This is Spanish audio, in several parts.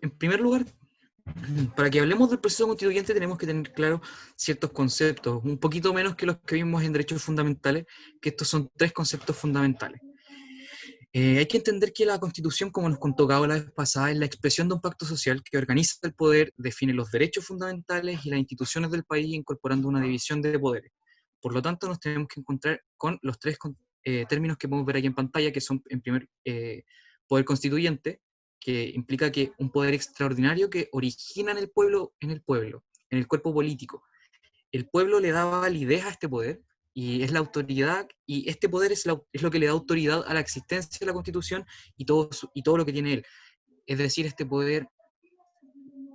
en primer lugar, para que hablemos del proceso constituyente tenemos que tener claro ciertos conceptos, un poquito menos que los que vimos en derechos fundamentales, que estos son 3 conceptos fundamentales. Hay que entender que la Constitución, como nos contó Gabo la vez pasada, es la expresión de un pacto social que organiza el poder, define los derechos fundamentales y las instituciones del país, incorporando una división de poderes. Por lo tanto, nos tenemos que encontrar con los 3 términos que podemos ver aquí en pantalla, que son, en primer, poder constituyente, que implica que un poder extraordinario que origina en el cuerpo político. El pueblo le da validez a este poder y es la autoridad, y este poder es lo que le da autoridad a la existencia de la Constitución y todo lo que tiene él. Es decir, este poder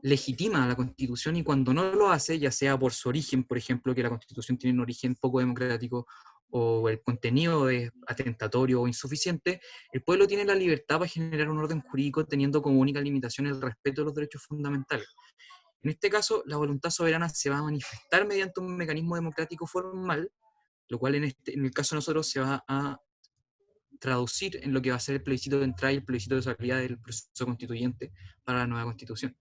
legitima a la Constitución, y cuando no lo hace, ya sea por su origen, por ejemplo, que la Constitución tiene un origen poco democrático, o el contenido es atentatorio o insuficiente, el pueblo tiene la libertad para generar un orden jurídico teniendo como única limitación el respeto de los derechos fundamentales. En este caso, la voluntad soberana se va a manifestar mediante un mecanismo democrático formal, lo cual en el caso de nosotros se va a traducir en lo que va a ser el plebiscito de entrada y el plebiscito de salida del proceso constituyente para la nueva constitución.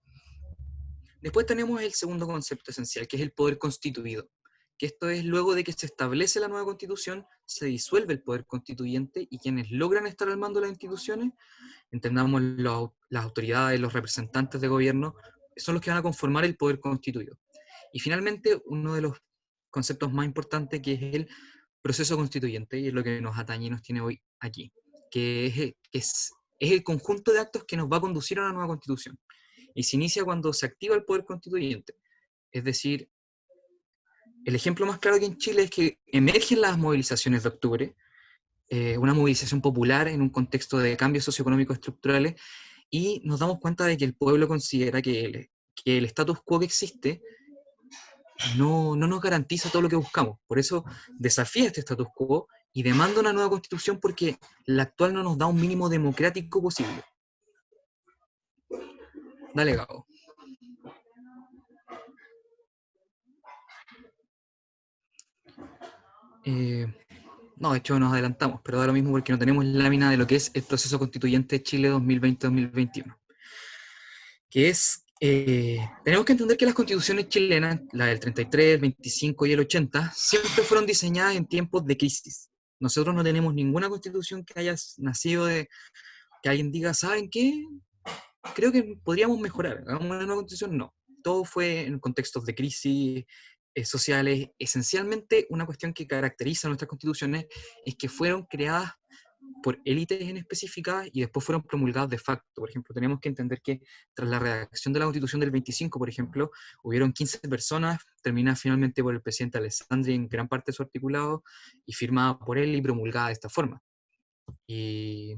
Después tenemos el segundo concepto esencial, que es el poder constituido, que esto es luego de que se establece la nueva constitución, se disuelve el poder constituyente y quienes logran estar al mando de las instituciones, entendamos las autoridades, los representantes de gobierno, son los que van a conformar el poder constituido. Y finalmente, uno de los conceptos más importantes, que es el proceso constituyente, y es lo que nos atañe y nos tiene hoy aquí, que es el conjunto de actos que nos va a conducir a una nueva constitución. Y se inicia cuando se activa el poder constituyente. Es decir, el ejemplo más claro que en Chile es que emergen las movilizaciones de octubre, una movilización popular en un contexto de cambios socioeconómicos estructurales, y nos damos cuenta de que el pueblo considera que el status quo que existe no nos garantiza todo lo que buscamos. Por eso desafía este status quo y demanda una nueva constitución, porque la actual no nos da un mínimo democrático posible. Dale, Gabo. No, de hecho nos adelantamos, pero da lo mismo porque no tenemos lámina de lo que es el proceso constituyente Chile 2020-2021. Que es, tenemos que entender que las constituciones chilenas, la del 33, el 25 y el 80, siempre fueron diseñadas en tiempos de crisis. Nosotros no tenemos ninguna constitución que haya nacido de que alguien diga, ¿saben qué? Creo que podríamos mejorar, hagamos una nueva constitución. No, todo fue en contextos de crisis sociales. Esencialmente, una cuestión que caracteriza a nuestras constituciones es que fueron creadas por élites en específica y después fueron promulgadas de facto. Por ejemplo, tenemos que entender que tras la redacción de la Constitución del 25, por ejemplo, hubieron 15 personas, terminada finalmente por el presidente Alessandri en gran parte de su articulado, y firmada por él y promulgada de esta forma. Y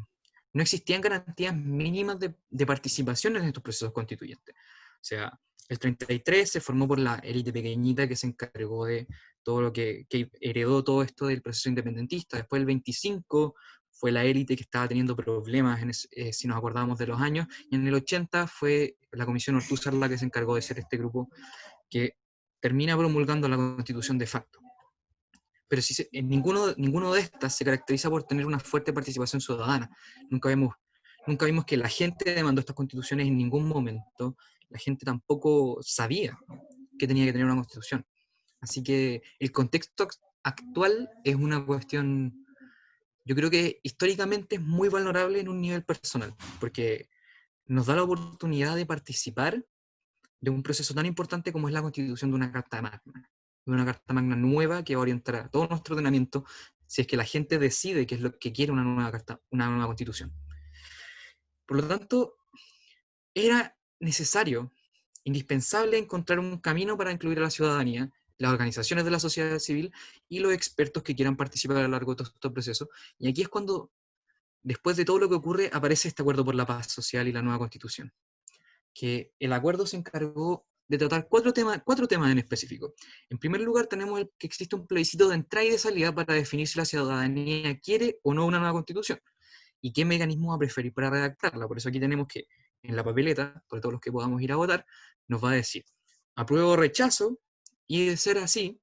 no existían garantías mínimas de participación en estos procesos constituyentes. O sea, el 33 se formó por la élite pequeñita que se encargó de todo lo que heredó todo esto del proceso independentista. Después el 25 fue la élite que estaba teniendo problemas, si nos acordamos de los años, y en el 80 fue la Comisión Ortúzar la que se encargó de ser este grupo que termina promulgando la Constitución de facto. Pero ninguno de estas se caracteriza por tener una fuerte participación ciudadana. Nunca vimos que la gente demandó estas constituciones en ningún momento. La gente tampoco sabía que tenía que tener una constitución. Así que el contexto actual es una cuestión, yo creo que históricamente es muy valorable en un nivel personal, porque nos da la oportunidad de participar de un proceso tan importante como es la constitución de una carta magna nueva que va a orientar a todo nuestro ordenamiento, si es que la gente decide qué es lo que quiere una nueva constitución. Por lo tanto, era necesario, indispensable, encontrar un camino para incluir a la ciudadanía, las organizaciones de la sociedad civil y los expertos que quieran participar a lo largo de todo este proceso. Y aquí es cuando, después de todo lo que ocurre, aparece este acuerdo por la paz social y la nueva constitución, que el acuerdo se encargó de tratar cuatro temas en específico. En primer lugar, tenemos que existe un plebiscito de entrada y de salida para definir si la ciudadanía quiere o no una nueva constitución y qué mecanismo va a preferir para redactarla. Por eso aquí tenemos que, en la papeleta, por todos los que podamos ir a votar, nos va a decir apruebo o rechazo, y de ser así,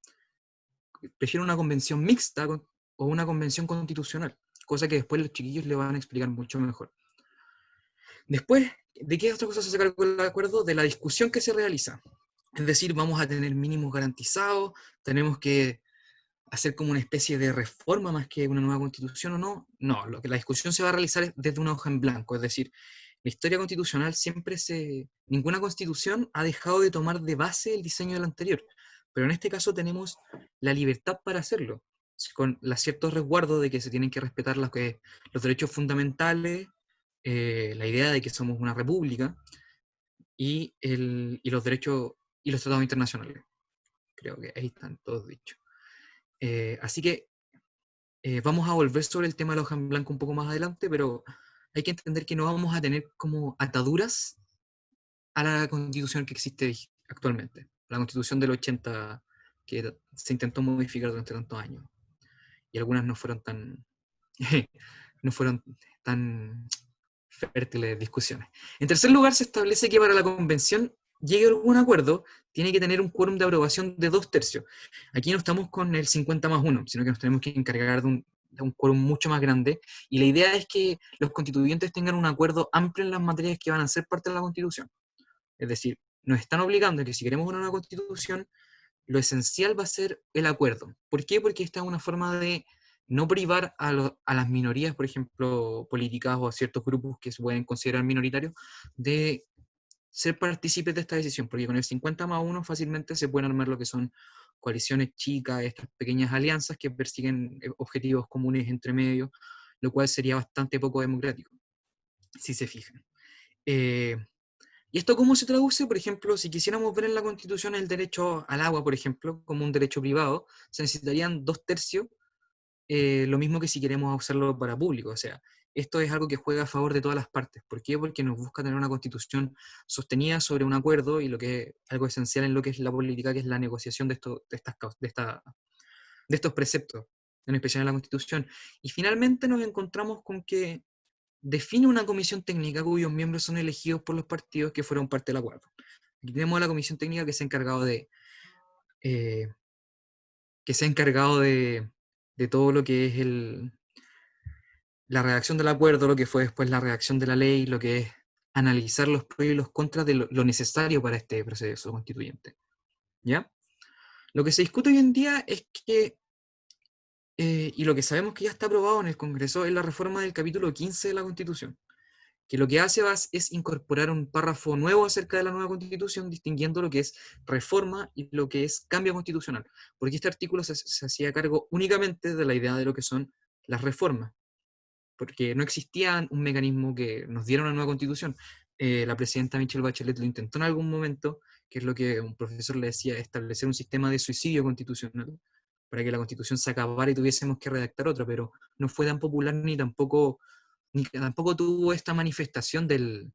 prefiero una convención mixta o una convención constitucional, cosa que después los chiquillos le van a explicar mucho mejor. Después, ¿de qué otra cosa se hace cargo el acuerdo? De la discusión que se realiza. Es decir, vamos a tener mínimos garantizados, tenemos que hacer como una especie de reforma más que una nueva constitución o no. No, lo que la discusión se va a realizar es desde una hoja en blanco, es decir, la historia constitucional ninguna constitución ha dejado de tomar de base el diseño de la anterior, pero en este caso tenemos la libertad para hacerlo, con ciertos resguardos de que se tienen que respetar los derechos fundamentales, la idea de que somos una república y los derechos y los tratados internacionales. Creo que ahí están todos dichos. Así que vamos a volver sobre el tema de la hoja en blanco un poco más adelante, pero hay que entender que no vamos a tener como ataduras a la constitución que existe actualmente. La constitución del 80 que se intentó modificar durante tantos años. Y algunas no fueron tan, no fueron tan fértiles discusiones. En tercer lugar, se establece que para la convención llegue a algún acuerdo, tiene que tener un quórum de aprobación de 2/3. Aquí no estamos con el 50+1, sino que nos tenemos que encargar de un quórum mucho más grande, y la idea es que los constituyentes tengan un acuerdo amplio en las materias que van a ser parte de la Constitución. Es decir, nos están obligando a que si queremos una nueva Constitución, lo esencial va a ser el acuerdo. ¿Por qué? Porque esta es una forma de no privar a las minorías, por ejemplo, políticas o a ciertos grupos que se pueden considerar minoritarios, de ser partícipes de esta decisión, porque con el 50+1 fácilmente se pueden armar lo que son coaliciones chicas, estas pequeñas alianzas que persiguen objetivos comunes entre medios, lo cual sería bastante poco democrático, si se fijan. ¿Y esto cómo se traduce? Por ejemplo, si quisiéramos ver en la Constitución el derecho al agua, por ejemplo, como un derecho privado, se necesitarían 2/3, lo mismo que si queremos usarlo para público. O sea, esto es algo que juega a favor de todas las partes. ¿Por qué? Porque nos busca tener una Constitución sostenida sobre un acuerdo y lo que es algo esencial en lo que es la política, que es la negociación de estos preceptos, en especial en la Constitución. Y finalmente nos encontramos con que define una comisión técnica cuyos miembros son elegidos por los partidos que fueron parte del acuerdo. Aquí tenemos a la comisión técnica eh, que se ha encargado de todo lo que es la redacción del acuerdo, lo que fue después la redacción de la ley, lo que es analizar los pros y los contras de lo necesario para este proceso constituyente. ¿Ya? Lo que se discute hoy en día es que, y lo que sabemos que ya está aprobado en el Congreso, es la reforma del capítulo 15 de la Constitución, que lo que hace es incorporar un párrafo nuevo acerca de la nueva Constitución, distinguiendo lo que es reforma y lo que es cambio constitucional, porque este artículo se hacía cargo únicamente de la idea de lo que son las reformas, porque no existía un mecanismo que nos diera una nueva Constitución. La presidenta Michelle Bachelet lo intentó en algún momento, que es lo que un profesor le decía, establecer un sistema de suicidio constitucional, para que la Constitución se acabara y tuviésemos que redactar otra, pero no fue tan popular ni tampoco tuvo esta manifestación del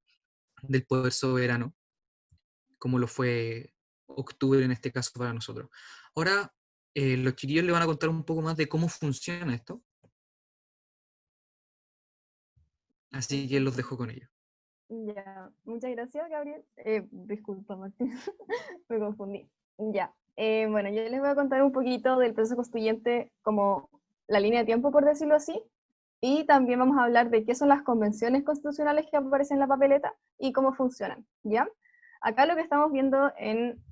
poder soberano, como lo fue octubre en este caso para nosotros. Ahora, los chiquillos le van a contar un poco más de cómo funciona esto, así que los dejo con ellos. Ya, muchas gracias, Gabriel. Disculpa, Martín, me confundí. Ya, bueno, yo les voy a contar un poquito del proceso constituyente como la línea de tiempo, por decirlo así, y también vamos a hablar de qué son las convenciones constitucionales que aparecen en la papeleta y cómo funcionan, ¿ya? Acá lo que estamos viendo en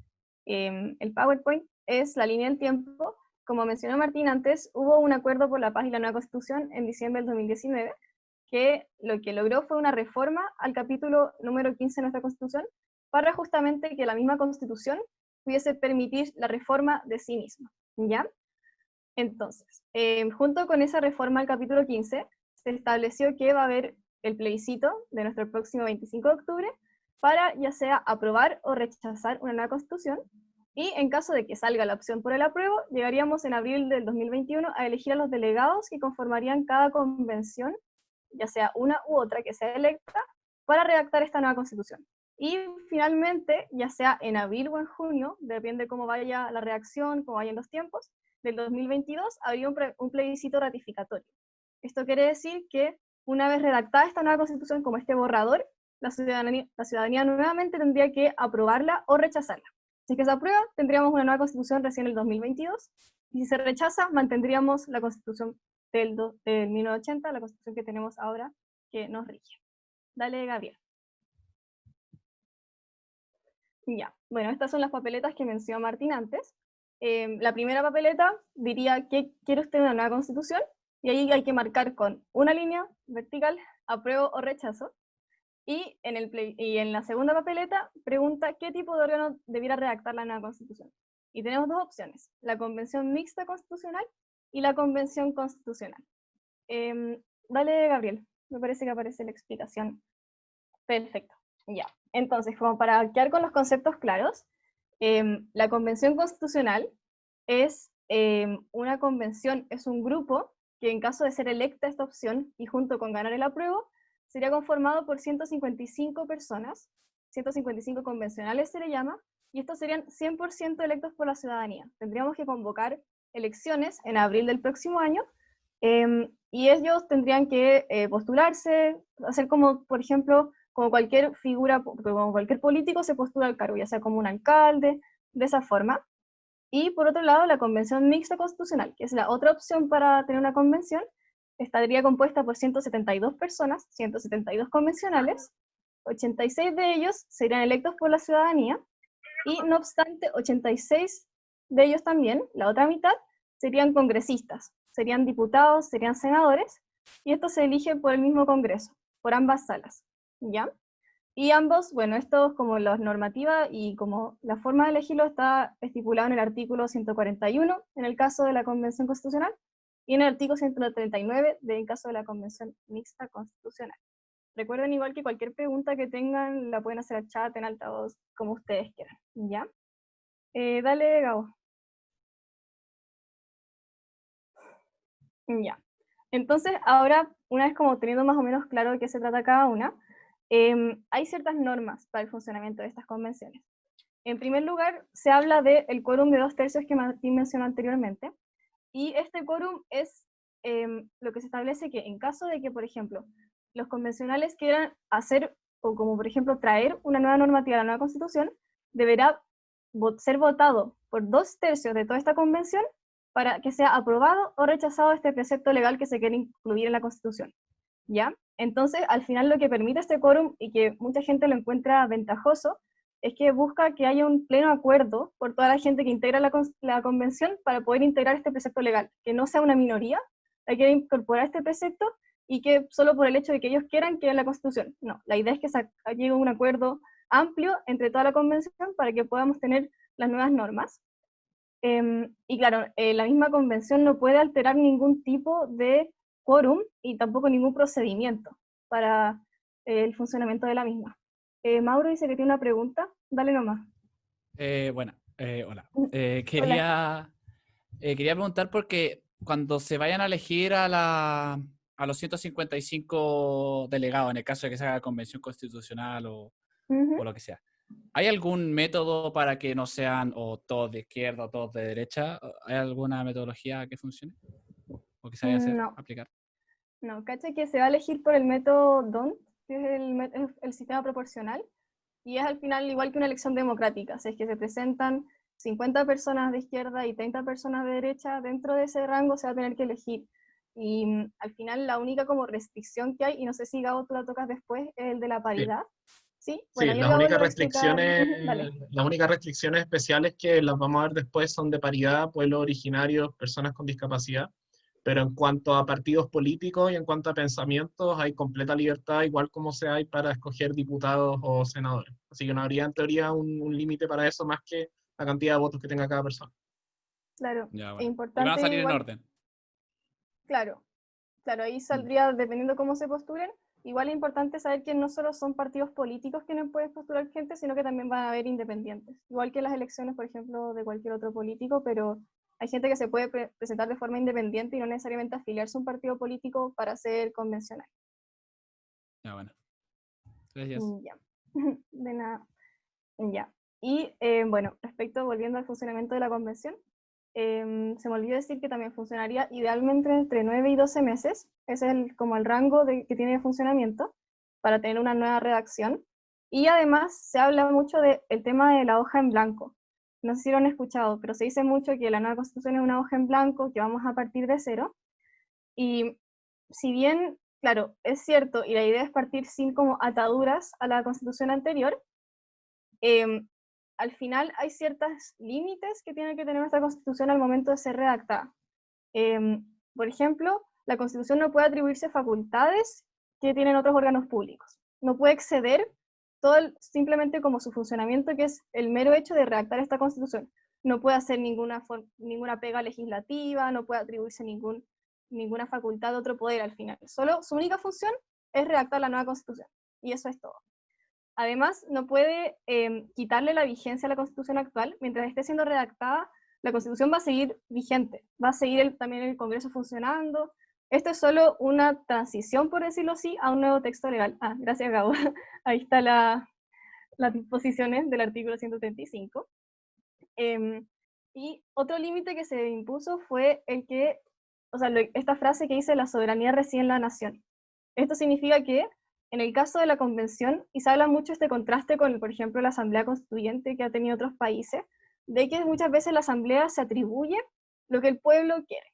el PowerPoint es la línea del tiempo. Como mencionó Martín antes, hubo un acuerdo por la paz y la nueva constitución en diciembre del 2019, que lo que logró fue una reforma al capítulo número 15 de nuestra Constitución, para justamente que la misma Constitución pudiese permitir la reforma de sí misma, ¿ya? Entonces, junto con esa reforma al capítulo 15, se estableció que va a haber el plebiscito de nuestro próximo 25 de octubre para ya sea aprobar o rechazar una nueva Constitución, y en caso de que salga la opción por el apruebo, llegaríamos en abril del 2021 a elegir a los delegados que conformarían cada convención, ya sea una u otra que sea electa, para redactar esta nueva Constitución. Y finalmente, ya sea en abril o en junio, depende cómo vaya la reacción, cómo vayan los tiempos, del 2022 habría un plebiscito ratificatorio. Esto quiere decir que una vez redactada esta nueva Constitución como este borrador, la ciudadanía nuevamente tendría que aprobarla o rechazarla. Si es que se aprueba, tendríamos una nueva Constitución recién en el 2022, y si se rechaza, mantendríamos la Constitución del 1980, la Constitución que tenemos ahora, que nos rige. Dale, Gabriel. Ya, bueno, estas son las papeletas que mencionó Martín antes. La primera papeleta diría que quiere usted una nueva constitución, y ahí hay que marcar con una línea vertical, apruebo o rechazo. Y en la segunda papeleta pregunta qué tipo de órgano debiera redactar la nueva constitución. Y tenemos dos opciones, la convención mixta constitucional y la convención constitucional. Dale, Gabriel, me parece que aparece la explicación. Perfecto, ya. Entonces, como para quedar con los conceptos claros, la convención constitucional es una convención, es un grupo que en caso de ser electa esta opción y junto con ganar el apruebo, sería conformado por 155 personas, 155 convencionales se le llama, y estos serían 100% electos por la ciudadanía. Tendríamos que convocar elecciones en abril del próximo año, y ellos tendrían que postularse, hacer como, por ejemplo, como cualquier figura, como cualquier político se postula al cargo, ya sea como un alcalde, de esa forma. Y por otro lado, la convención mixta constitucional, que es la otra opción para tener una convención, estaría compuesta por 172 personas, 172 convencionales, 86 de ellos serían electos por la ciudadanía, y no obstante, 86 de ellos también, la otra mitad, serían congresistas, serían diputados, serían senadores, y esto se elige por el mismo Congreso, por ambas salas, ¿ya? Y ambos, bueno, estos como la normativa y como la forma de elegirlo está estipulado en el artículo 141 en el caso de la Convención Constitucional y en el artículo 139 en caso de la Convención Mixta Constitucional. Recuerden igual que cualquier pregunta que tengan la pueden hacer al chat, en altavoz, como ustedes quieran, ¿ya? Dale, Gabo. Ya. Entonces, ahora, una vez como teniendo más o menos claro de qué se trata cada una, hay ciertas normas para el funcionamiento de estas convenciones. En primer lugar, se habla del quórum de 2/3 que Martín mencionó anteriormente, y este quórum es lo que se establece que en caso de que, por ejemplo, los convencionales quieran hacer, o como por ejemplo traer una nueva normativa a la nueva constitución, deberá ser votado por 2/3 de toda esta convención para que sea aprobado o rechazado este precepto legal que se quiere incluir en la constitución, ¿ya? Entonces, al final lo que permite este quórum, y que mucha gente lo encuentra ventajoso, es que busca que haya un pleno acuerdo por toda la gente que integra la convención para poder integrar este precepto legal, que no sea una minoría la que quiere incorporar este precepto y que solo por el hecho de que ellos quieran quede en la constitución. No, la idea es que se llegue a un acuerdo amplio entre toda la convención para que podamos tener las nuevas normas. Y claro, la misma convención no puede alterar ningún tipo de quórum y tampoco ningún procedimiento para el funcionamiento de la misma. Mauro dice que tiene una pregunta, dale nomás. Bueno, hola. Hola. Quería preguntar porque cuando se vayan a elegir a los 155 delegados, en el caso de que se haga convención constitucional o lo que sea, ¿hay algún método para que no sean o todos de izquierda o todos de derecha? ¿Hay alguna metodología que funcione o que se vaya a hacer, No, aplicar? no, cacha que se va a elegir por el método DONT, que es el sistema proporcional, y es al final igual que una elección democrática, o sea, es que se presentan 50 personas de izquierda y 30 personas de derecha, dentro de ese rango se va a tener que elegir. Y al final la única como restricción que hay, y no sé si Gabo tú la tocas después, es el de la Sí, paridad. ¿Sí? Bueno, sí, ahí el Gabo lo va a explicar. Dale. las únicas restricciones especiales que las vamos a ver después son de paridad, pueblos originarios, personas con discapacidad, pero en cuanto a partidos políticos y en cuanto a pensamientos, hay completa libertad, igual como se hay para escoger diputados o senadores. Así que no habría en teoría un límite para eso más que la cantidad de votos que tenga cada persona. Claro, Ya, es bueno. Y van a importante salir en igual, orden. claro, claro, ahí Mm. saldría, dependiendo cómo se postulen, igual es importante saber que no solo son partidos políticos que no pueden postular gente, sino que también van a haber independientes. Igual que las elecciones, por ejemplo, de cualquier otro político, pero hay gente que se puede presentar de forma independiente y no necesariamente afiliarse a un partido político para ser convencional. Ya, bueno. Gracias. Ya, de nada. Ya. Y bueno, respecto, volviendo al funcionamiento de la convención, se me olvidó decir que también funcionaría idealmente entre 9 y 12 meses. Ese es como el rango que tiene de funcionamiento para tener una nueva redacción. Y además se habla mucho del tema de la hoja en blanco. No sé si lo han escuchado, pero se dice mucho que la nueva constitución es una hoja en blanco, que vamos a partir de cero. Y si bien, claro, es cierto, y la idea es partir sin como ataduras a la constitución anterior, al final hay ciertos límites que tiene que tener nuestra Constitución al momento de ser redactada. Por ejemplo, la Constitución no puede atribuirse facultades que tienen otros órganos públicos. No puede exceder simplemente como su funcionamiento, que es el mero hecho de redactar esta Constitución. No puede hacer ninguna pega legislativa, no puede atribuirse ninguna facultad de otro poder al final. Solo su única función es redactar la nueva Constitución, y eso es todo. Además, no puede quitarle la vigencia a la Constitución actual. Mientras esté siendo redactada, la Constitución va a seguir vigente, va a seguir también el Congreso funcionando. Esto es solo una transición, por decirlo así, a un nuevo texto legal. Ah, gracias, Gabo. Ahí está las disposiciones del artículo 135. Y otro límite que se impuso fue esta frase que dice: la soberanía reside en la nación. Esto significa que, en el caso de la convención, y se habla mucho este contraste con, por ejemplo, la asamblea constituyente que ha tenido otros países, de que muchas veces la asamblea se atribuye lo que el pueblo quiere.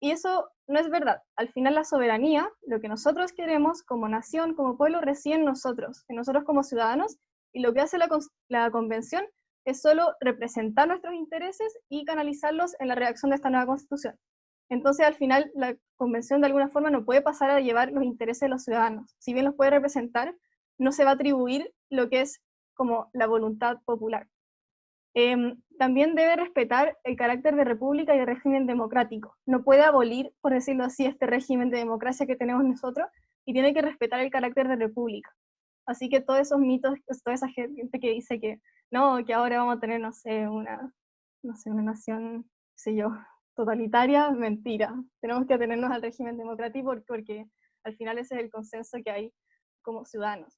Y eso no es verdad. Al final la soberanía, lo que nosotros queremos como nación, como pueblo, reside en nosotros como ciudadanos, y lo que hace la convención es solo representar nuestros intereses y canalizarlos en la redacción de esta nueva constitución. Entonces, al final, la convención de alguna forma no puede pasar a llevar los intereses de los ciudadanos. Si bien los puede representar, no se va a atribuir lo que es como la voluntad popular. También debe respetar el carácter de república y de régimen democrático. No puede abolir, por decirlo así, este régimen de democracia que tenemos nosotros, y tiene que respetar el carácter de república. Así que todos esos mitos, toda esa gente que dice que no, que ahora vamos a tener, una nación, qué sé yo, totalitaria, mentira. Tenemos que atenernos al régimen democrático porque al final ese es el consenso que hay como ciudadanos.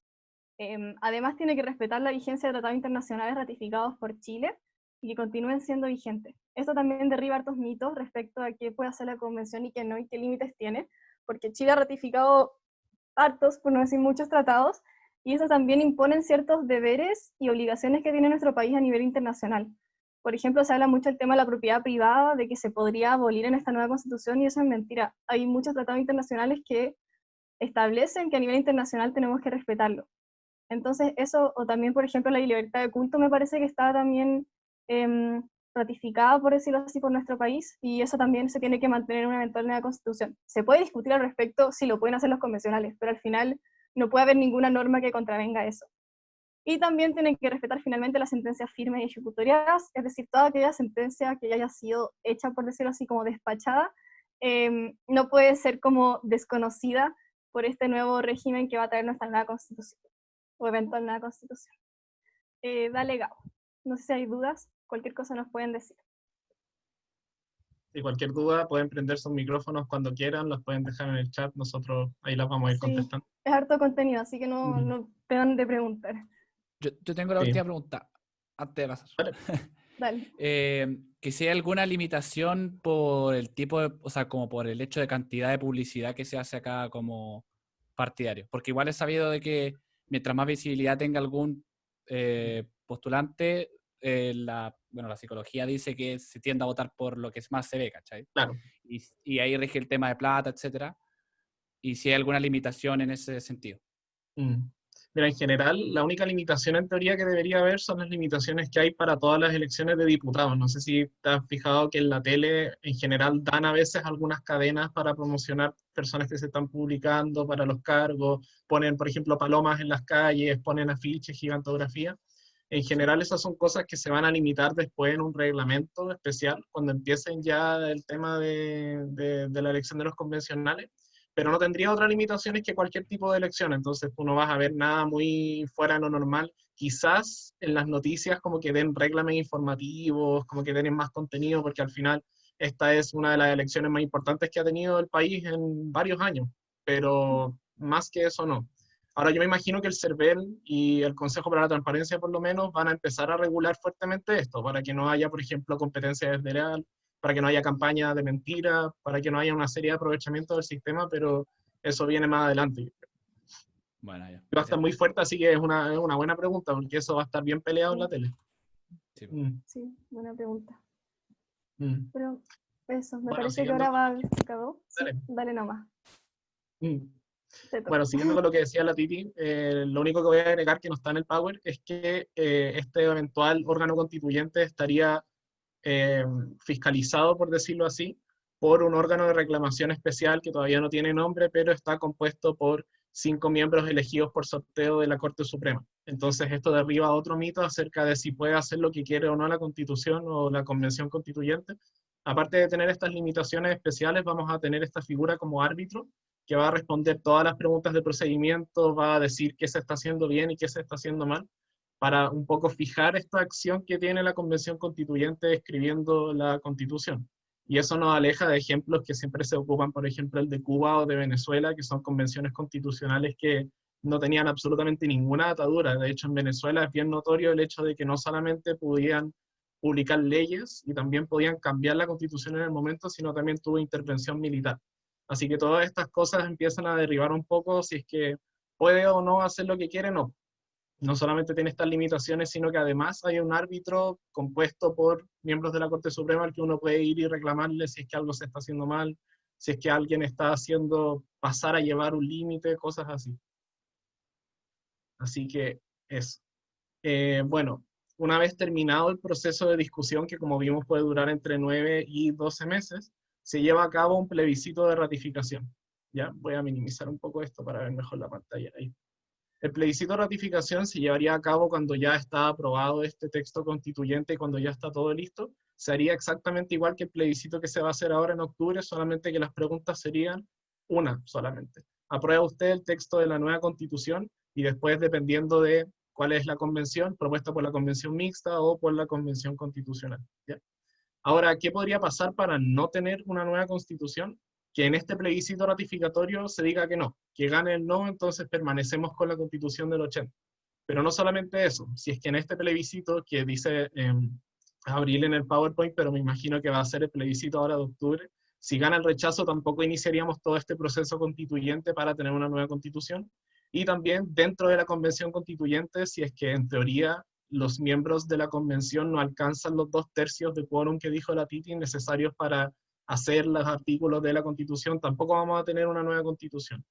Además tiene que respetar la vigencia de tratados internacionales ratificados por Chile y que continúen siendo vigentes. Esto también derriba hartos mitos respecto a qué puede hacer la convención y qué no, y qué límites tiene, porque Chile ha ratificado hartos, por no decir muchos tratados, y eso también imponen ciertos deberes y obligaciones que tiene nuestro país a nivel internacional. Por ejemplo, se habla mucho del tema de la propiedad privada, de que se podría abolir en esta nueva constitución, y eso es mentira. Hay muchos tratados internacionales que establecen que a nivel internacional tenemos que respetarlo. Entonces eso, o también por ejemplo la libertad de culto, me parece que está también ratificada, por decirlo así, por nuestro país, y eso también se tiene que mantener en una eventual nueva constitución. Se puede discutir al respecto si lo pueden hacer los convencionales, pero al final no puede haber ninguna norma que contravenga eso. Y también tienen que respetar finalmente las sentencias firmes y ejecutoriadas, es decir, toda aquella sentencia que ya haya sido hecha, por decirlo así, como despachada, no puede ser como desconocida por este nuevo régimen que va a traer nuestra nueva constitución, o eventual nueva constitución. Dale, Gabo. No sé si hay dudas, cualquier cosa nos pueden decir. Si cualquier duda, pueden prender sus micrófonos cuando quieran, los pueden dejar en el chat, nosotros ahí las vamos a ir contestando. Es harto contenido, así que no te dan de preguntar. Yo tengo la última pregunta, antes de pasar. Dale. Que si hay alguna limitación por el tipo de, o sea, como por el hecho de cantidad de publicidad que se hace acá como partidario. Porque igual es sabido de que mientras más visibilidad tenga algún postulante, la psicología dice que se tiende a votar por lo que más se ve, ¿cachai? Claro. Y ahí rige el tema de plata, etcétera. Y si hay alguna limitación en ese sentido. Mira, en general, la única limitación en teoría que debería haber son las limitaciones que hay para todas las elecciones de diputados. No sé si te has fijado que en la tele, en general, dan a veces algunas cadenas para promocionar personas que se están publicando para los cargos, ponen, por ejemplo, palomas en las calles, ponen afiches, gigantografía. En general, esas son cosas que se van a limitar después en un reglamento especial, cuando empiecen ya el tema de la elección de los convencionales, pero no tendría otras limitaciones que cualquier tipo de elección, entonces tú no vas a ver nada muy fuera de lo normal. Quizás en las noticias como que den reglamen informativos, como que den más contenido, porque al final esta es una de las elecciones más importantes que ha tenido el país en varios años, pero más que eso no. Ahora yo me imagino que el CERVEL y el Consejo para la Transparencia por lo menos van a empezar a regular fuertemente esto, para que no haya, por ejemplo, competencia desleal, para que no haya campaña de mentira, para que no haya una serie de aprovechamientos del sistema, pero eso viene más adelante. Bueno, ya. Va a estar muy fuerte, así que es una buena pregunta, porque eso va a estar bien peleado en la tele. Sí, sí, buena pregunta. Mm. Pero eso, me Bueno, parece que ahora va Gabo. Sí, dale nomás. Bueno, siguiendo con lo que decía la Titi, lo único que voy a agregar que no está en el Power es que este eventual órgano constituyente estaría eh, fiscalizado, por decirlo así, por un órgano de reclamación especial que todavía no tiene nombre, pero está compuesto por 5 miembros elegidos por sorteo de la Corte Suprema. Entonces esto derriba otro mito acerca de si puede hacer lo que quiere o no la Constitución o la Convención Constituyente. Aparte de tener estas limitaciones especiales, vamos a tener esta figura como árbitro que va a responder todas las preguntas de procedimiento, va a decir qué se está haciendo bien y qué se está haciendo mal, para un poco fijar esta acción que tiene la Convención Constituyente escribiendo la Constitución. Y eso nos aleja de ejemplos que siempre se ocupan, por ejemplo, el de Cuba o de Venezuela, que son convenciones constitucionales que no tenían absolutamente ninguna atadura. De hecho, en Venezuela es bien notorio el hecho de que no solamente podían publicar leyes y también podían cambiar la Constitución en el momento, sino también tuvo intervención militar. Así que todas estas cosas empiezan a derribar un poco si es que puede o no hacer lo que quiere, no. No solamente tiene estas limitaciones, sino que además hay un árbitro compuesto por miembros de la Corte Suprema al que uno puede ir y reclamarle si es que algo se está haciendo mal, si es que alguien está haciendo pasar a llevar un límite, cosas así. Así que eso. Bueno, una vez terminado el proceso de discusión, que como vimos puede durar entre 9 y 12 meses, se lleva a cabo un plebiscito de ratificación. ¿Ya? Voy a minimizar un poco esto para ver mejor la pantalla ahí. El plebiscito de ratificación se llevaría a cabo cuando ya está aprobado este texto constituyente y cuando ya está todo listo. Se haría exactamente igual que el plebiscito que se va a hacer ahora en octubre, solamente que las preguntas serían una solamente. ¿Aprueba usted el texto de la nueva constitución? Y después, dependiendo de cuál es la convención, propuesta por la convención mixta o por la convención constitucional. ¿Ya? Ahora, ¿qué podría pasar para no tener una nueva constitución? Que en este plebiscito ratificatorio se diga que no, que gane el no, entonces permanecemos con la constitución del 80. Pero no solamente eso, si es que en este plebiscito que dice Abril en el PowerPoint, pero me imagino que va a ser el plebiscito ahora de octubre, si gana el rechazo tampoco iniciaríamos todo este proceso constituyente para tener una nueva constitución. Y también dentro de la convención constituyente, si es que en teoría los miembros de la convención no alcanzan los 2/3 de quórum que dijo la Titi necesarios para hacer los artículos de la Constitución, tampoco vamos a tener una nueva Constitución.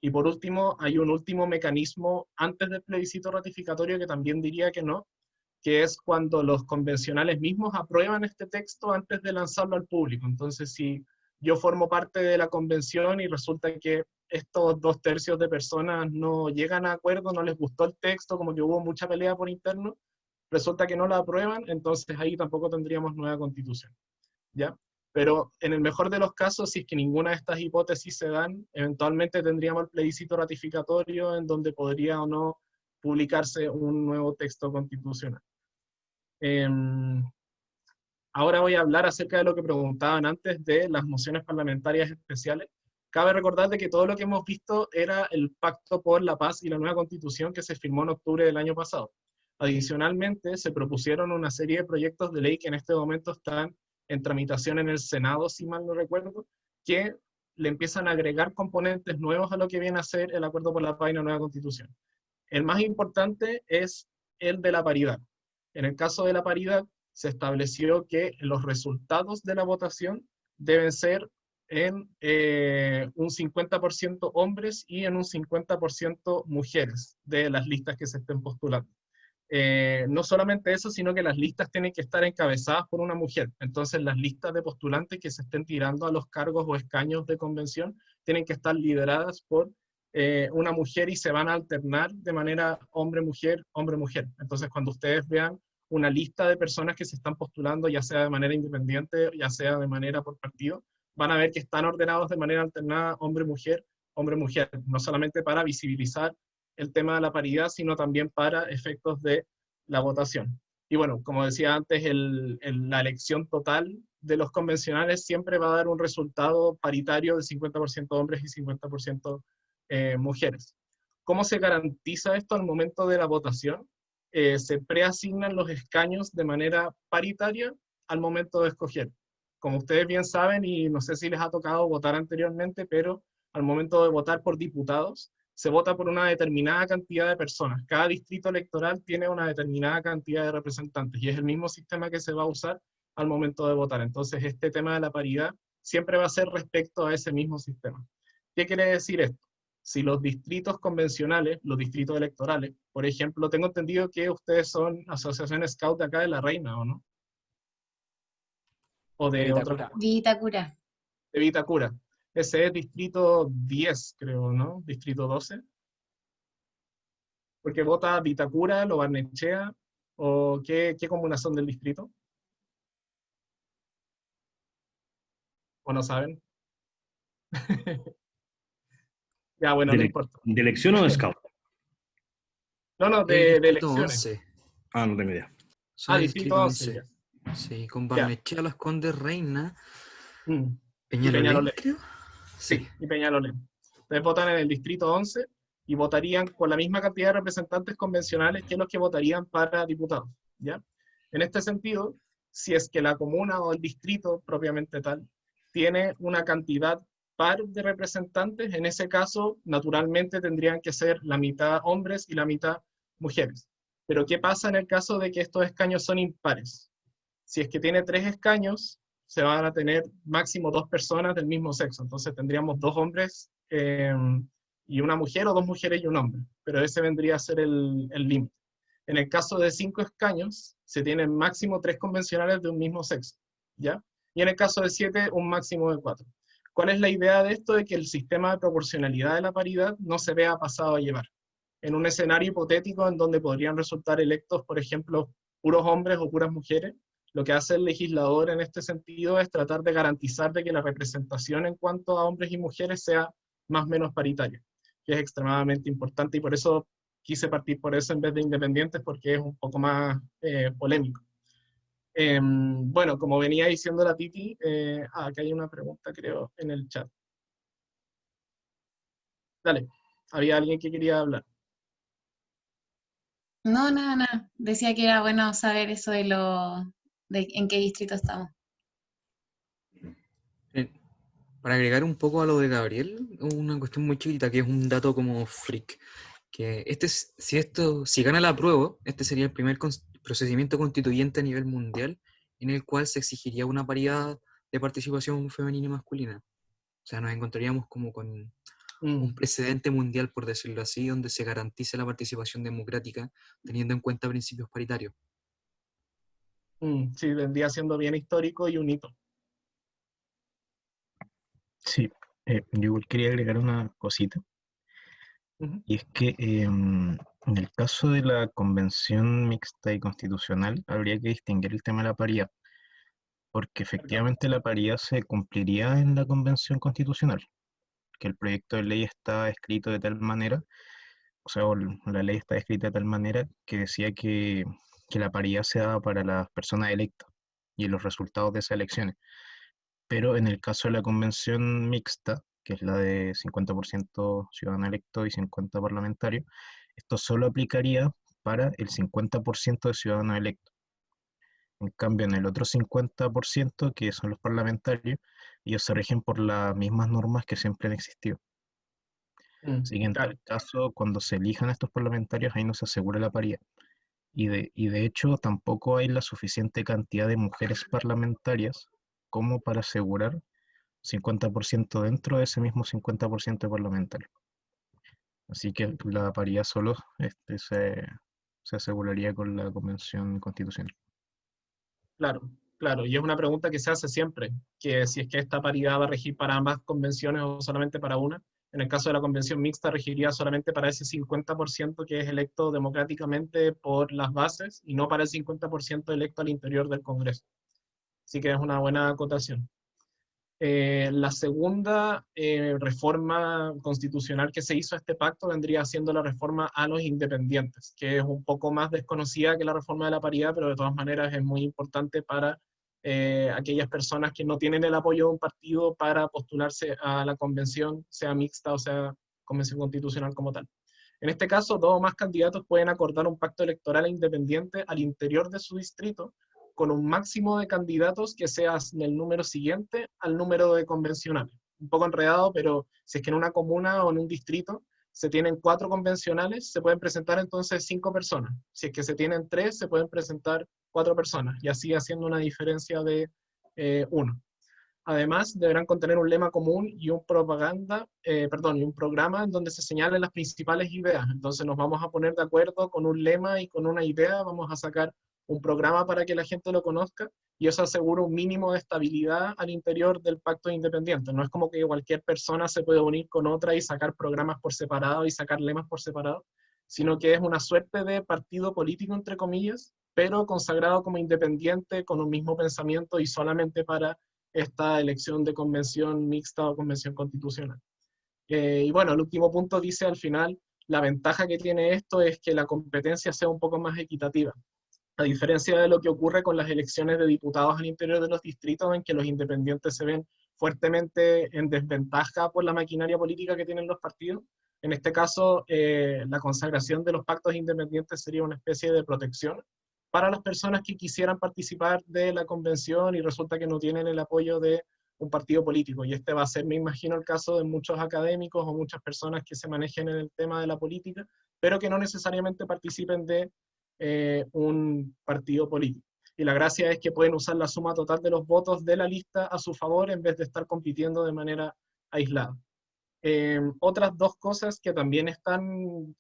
Y por último, hay un último mecanismo antes del plebiscito ratificatorio que también diría que no, que es cuando los convencionales mismos aprueban este texto antes de lanzarlo al público. Entonces, si yo formo parte de la convención y resulta que estos 2/3 de personas no llegan a acuerdo, no les gustó el texto, como que hubo mucha pelea por interno, resulta que no la aprueban, entonces ahí tampoco tendríamos nueva constitución. ¿Ya? Pero en el mejor de los casos, si es que ninguna de estas hipótesis se dan, eventualmente tendríamos el plebiscito ratificatorio en donde podría o no publicarse un nuevo texto constitucional. Ahora voy a hablar acerca de lo que preguntaban antes de las mociones parlamentarias especiales. Cabe recordar de que todo lo que hemos visto era el Pacto por la Paz y la nueva Constitución que se firmó en octubre del año pasado. Adicionalmente, se propusieron una serie de proyectos de ley que en este momento están en tramitación en el Senado, si mal no recuerdo, que le empiezan a agregar componentes nuevos a lo que viene a ser el Acuerdo por la Paz y la nueva Constitución. El más importante es el de la paridad. En el caso de la paridad, se estableció que los resultados de la votación deben ser en un 50% hombres y en un 50% mujeres de las listas que se estén postulando. No solamente eso, sino que las listas tienen que estar encabezadas por una mujer. Entonces, las listas de postulantes que se estén tirando a los cargos o escaños de convención tienen que estar lideradas por una mujer y se van a alternar de manera hombre-mujer, hombre-mujer. Entonces, cuando ustedes vean una lista de personas que se están postulando, ya sea de manera independiente, ya sea de manera por partido, van a ver que están ordenados de manera alternada hombre-mujer, hombre-mujer, no solamente para visibilizar el tema de la paridad, sino también para efectos de la votación. Y bueno, como decía antes, la elección total de los convencionales siempre va a dar un resultado paritario de 50% hombres y 50% mujeres. ¿Cómo se garantiza esto al momento de la votación? Se preasignan los escaños de manera paritaria al momento de escoger. Como ustedes bien saben, y no sé si les ha tocado votar anteriormente, pero al momento de votar por diputados, se vota por una determinada cantidad de personas. Cada distrito electoral tiene una determinada cantidad de representantes y es el mismo sistema que se va a usar al momento de votar. Entonces, este tema de la paridad siempre va a ser respecto a ese mismo sistema. ¿Qué quiere decir esto? si los distritos convencionales, los distritos electorales, por ejemplo, tengo entendido que ustedes son asociación Scout de acá de La Reina, ¿o no? O de otro, Vitacura. Vitacura. de Vitacura. Ese es distrito 10, creo, ¿no? Distrito 12. Porque vota Vitacura, Lo Barnechea, o qué comunas son del distrito. ¿O no saben? Ya, bueno, no importa. ¿De elección o de scout? No, El de distrito elecciones. 11. Ah, no tengo idea. Son el Distrito 11, ya. Sí, con Ya. Barnechea, Las Condes, Reina, Mm. Peñalolén, Peñalolén. creo. Sí, y Peñalolén. Entonces votan en el distrito 11 y votarían con la misma cantidad de representantes convencionales que los que votarían para diputados, ¿ya? En este sentido, si es que la comuna o el distrito propiamente tal tiene una cantidad par de representantes, en ese caso, naturalmente tendrían que ser la mitad hombres y la mitad mujeres. Pero ¿qué pasa en el caso de que estos escaños son impares? Si es que tiene 3 escaños, se van a tener máximo 2 personas del mismo sexo. Entonces tendríamos 2 hombres y una mujer, o 2 mujeres y un hombre. Pero ese vendría a ser el límite. En el caso de 5 escaños, se tienen máximo 3 convencionales de un mismo sexo, ¿ya? Y en el caso de 7, un máximo de 4. ¿Cuál es la idea de esto? De que el sistema de proporcionalidad de la paridad no se vea pasado a llevar. En un escenario hipotético en donde podrían resultar electos, por ejemplo, puros hombres o puras mujeres, lo que hace el legislador en este sentido es tratar de garantizar de que la representación en cuanto a hombres y mujeres sea más o menos paritaria, que es extremadamente importante, y por eso quise partir por eso en vez de independientes, porque es un poco más polémico. Bueno, como venía diciendo la Titi, acá hay una pregunta, creo, en el chat. Dale, había alguien que quería hablar. No, nada. Decía que era bueno saber eso de en qué distrito estamos. Para agregar un poco a lo de Gabriel, una cuestión muy chiquita que es un dato como freak. Que si gana la prueba, este sería el primer procedimiento constituyente a nivel mundial en el cual se exigiría una paridad de participación femenina y masculina. O sea, nos encontraríamos como con un precedente mundial, por decirlo así, donde se garantice la participación democrática teniendo en cuenta principios paritarios. Sí, vendría siendo bien histórico y un hito. Sí, yo igual quería agregar una cosita, y es que en el caso de la convención mixta y constitucional habría que distinguir el tema de la paridad, porque efectivamente la paridad se cumpliría en la convención constitucional, que el proyecto de ley está escrito de tal manera, o sea, la ley está escrita de tal manera que decía que la paridad se daba para las personas electas y los resultados de esas elecciones. Pero en el caso de la convención mixta, que es la de 50% ciudadano electo y 50 parlamentario, esto solo aplicaría para el 50% de ciudadanos electos. En cambio, en el otro 50%, que son los parlamentarios, ellos se rigen por las mismas normas que siempre han existido. Así que en Claro. tal caso, cuando se elijan estos parlamentarios, ahí no se asegura la paridad. Y de hecho, tampoco hay la suficiente cantidad de mujeres parlamentarias como para asegurar 50% dentro de ese mismo 50% de parlamentarios. Así que la paridad solo se aseguraría con la convención constitucional. Claro, claro, y es una pregunta que se hace siempre, que si es que esta paridad va a regir para ambas convenciones o solamente para una. En el caso de la convención mixta, regiría solamente para ese 50% que es electo democráticamente por las bases y no para el 50% electo al interior del Congreso. Así que es una buena acotación. La segunda reforma constitucional que se hizo a este pacto vendría siendo la reforma a los independientes, que es un poco más desconocida que la reforma de la paridad, pero de todas maneras es muy importante para aquellas personas que no tienen el apoyo de un partido para postularse a la convención, sea mixta o sea convención constitucional como tal. En este caso, 2 o más candidatos pueden acordar un pacto electoral independiente al interior de su distrito, con un máximo de candidatos que sea el número siguiente al número de convencionales. Un poco enredado, pero si es que en una comuna o en un distrito se tienen 4 convencionales, se pueden presentar entonces 5 personas. Si es que se tienen 3, se pueden presentar 4 personas, y así haciendo una diferencia de 1. Además, deberán contener un lema común y un y un programa en donde se señalen las principales ideas. Entonces nos vamos a poner de acuerdo con un lema y con una idea, vamos a sacar un programa para que la gente lo conozca, y eso asegura un mínimo de estabilidad al interior del pacto independiente. No es como que cualquier persona se puede unir con otra y sacar programas por separado y sacar lemas por separado, sino que es una suerte de partido político, entre comillas, pero consagrado como independiente, con un mismo pensamiento y solamente para esta elección de convención mixta o convención constitucional. Y bueno, el último punto dice al final, la ventaja que tiene esto es que la competencia sea un poco más equitativa, a diferencia de lo que ocurre con las elecciones de diputados al interior de los distritos, en que los independientes se ven fuertemente en desventaja por la maquinaria política que tienen los partidos. En este caso, la consagración de los pactos independientes sería una especie de protección para las personas que quisieran participar de la convención y resulta que no tienen el apoyo de un partido político. Y este va a ser, me imagino, el caso de muchos académicos o muchas personas que se manejen en el tema de la política, pero que no necesariamente participen de un partido político. Y la gracia es que pueden usar la suma total de los votos de la lista a su favor en vez de estar compitiendo de manera aislada. Otras dos cosas que también están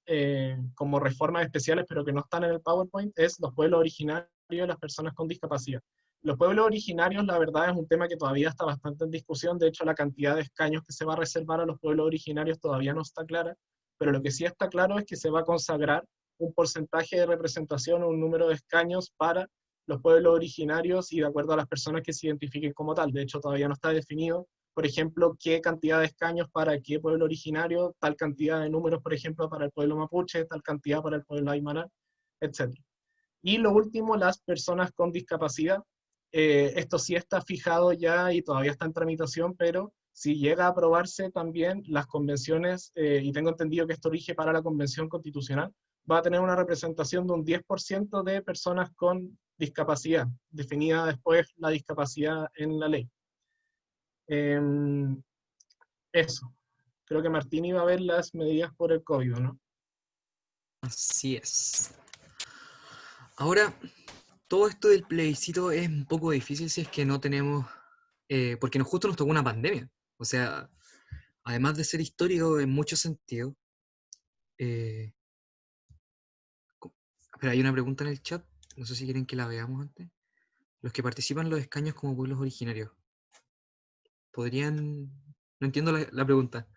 como reformas especiales, pero que no están en el PowerPoint, es los pueblos originarios y las personas con discapacidad. Los pueblos originarios, la verdad, es un tema que todavía está bastante en discusión. De hecho, la cantidad de escaños que se va a reservar a los pueblos originarios todavía no está clara, pero lo que sí está claro es que se va a consagrar un porcentaje de representación o un número de escaños para los pueblos originarios y de acuerdo a las personas que se identifiquen como tal. De hecho, todavía no está definido, por ejemplo, qué cantidad de escaños para qué pueblo originario, tal cantidad de números, por ejemplo, para el pueblo mapuche, tal cantidad para el pueblo aymara, etc. Y lo último, las personas con discapacidad. Esto sí está fijado ya y todavía está en tramitación, pero si llega a aprobarse también las convenciones, y tengo entendido que esto rige para la convención constitucional, va a tener una representación de un 10% de personas con discapacidad, definida después la discapacidad en la ley. Eso. Creo que Martín iba a ver las medidas por el COVID, ¿no? Así es. Ahora, todo esto del plebiscito es un poco difícil si es que no tenemos, porque justo nos tocó una pandemia. O sea, además de ser histórico en muchos sentidos, pero hay una pregunta en el chat, no sé si quieren que la veamos antes. Los que participan en los escaños como pueblos originarios, ¿podrían...? No entiendo la pregunta.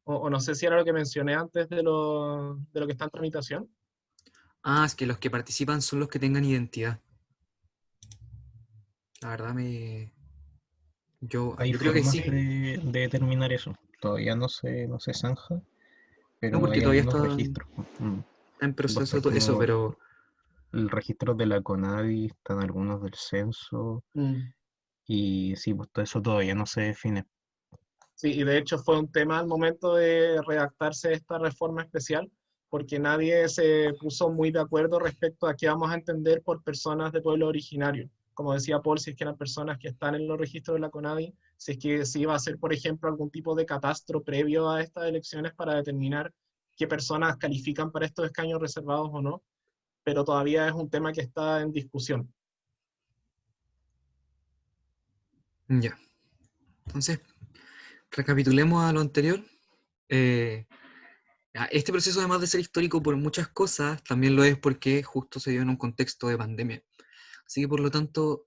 O no sé si era lo que mencioné antes de lo que está en tramitación. Ah, es que los que participan son los que tengan identidad. La verdad yo Hay creo que formas sí. de determinar eso. Todavía no se zanja, No, pero porque hay todavía algunos está registros. en proceso Está eso, como pero el registro de la CONADI, están algunos del censo, y sí, pues todo eso todavía no se define. Sí, y de hecho fue un tema al momento de redactarse esta reforma especial, porque nadie se puso muy de acuerdo respecto a qué vamos a entender por personas de pueblo originario. Como decía Paul, si es que eran personas que están en los registros de la CONADI, si es que se iba a hacer, por ejemplo, algún tipo de catastro previo a estas elecciones para determinar qué personas califican para estos escaños reservados o no, pero todavía es un tema que está en discusión. ya. Entonces, recapitulemos a lo anterior. Este proceso, además de ser histórico por muchas cosas, también lo es porque justo se dio en un contexto de pandemia. Así que, por lo tanto,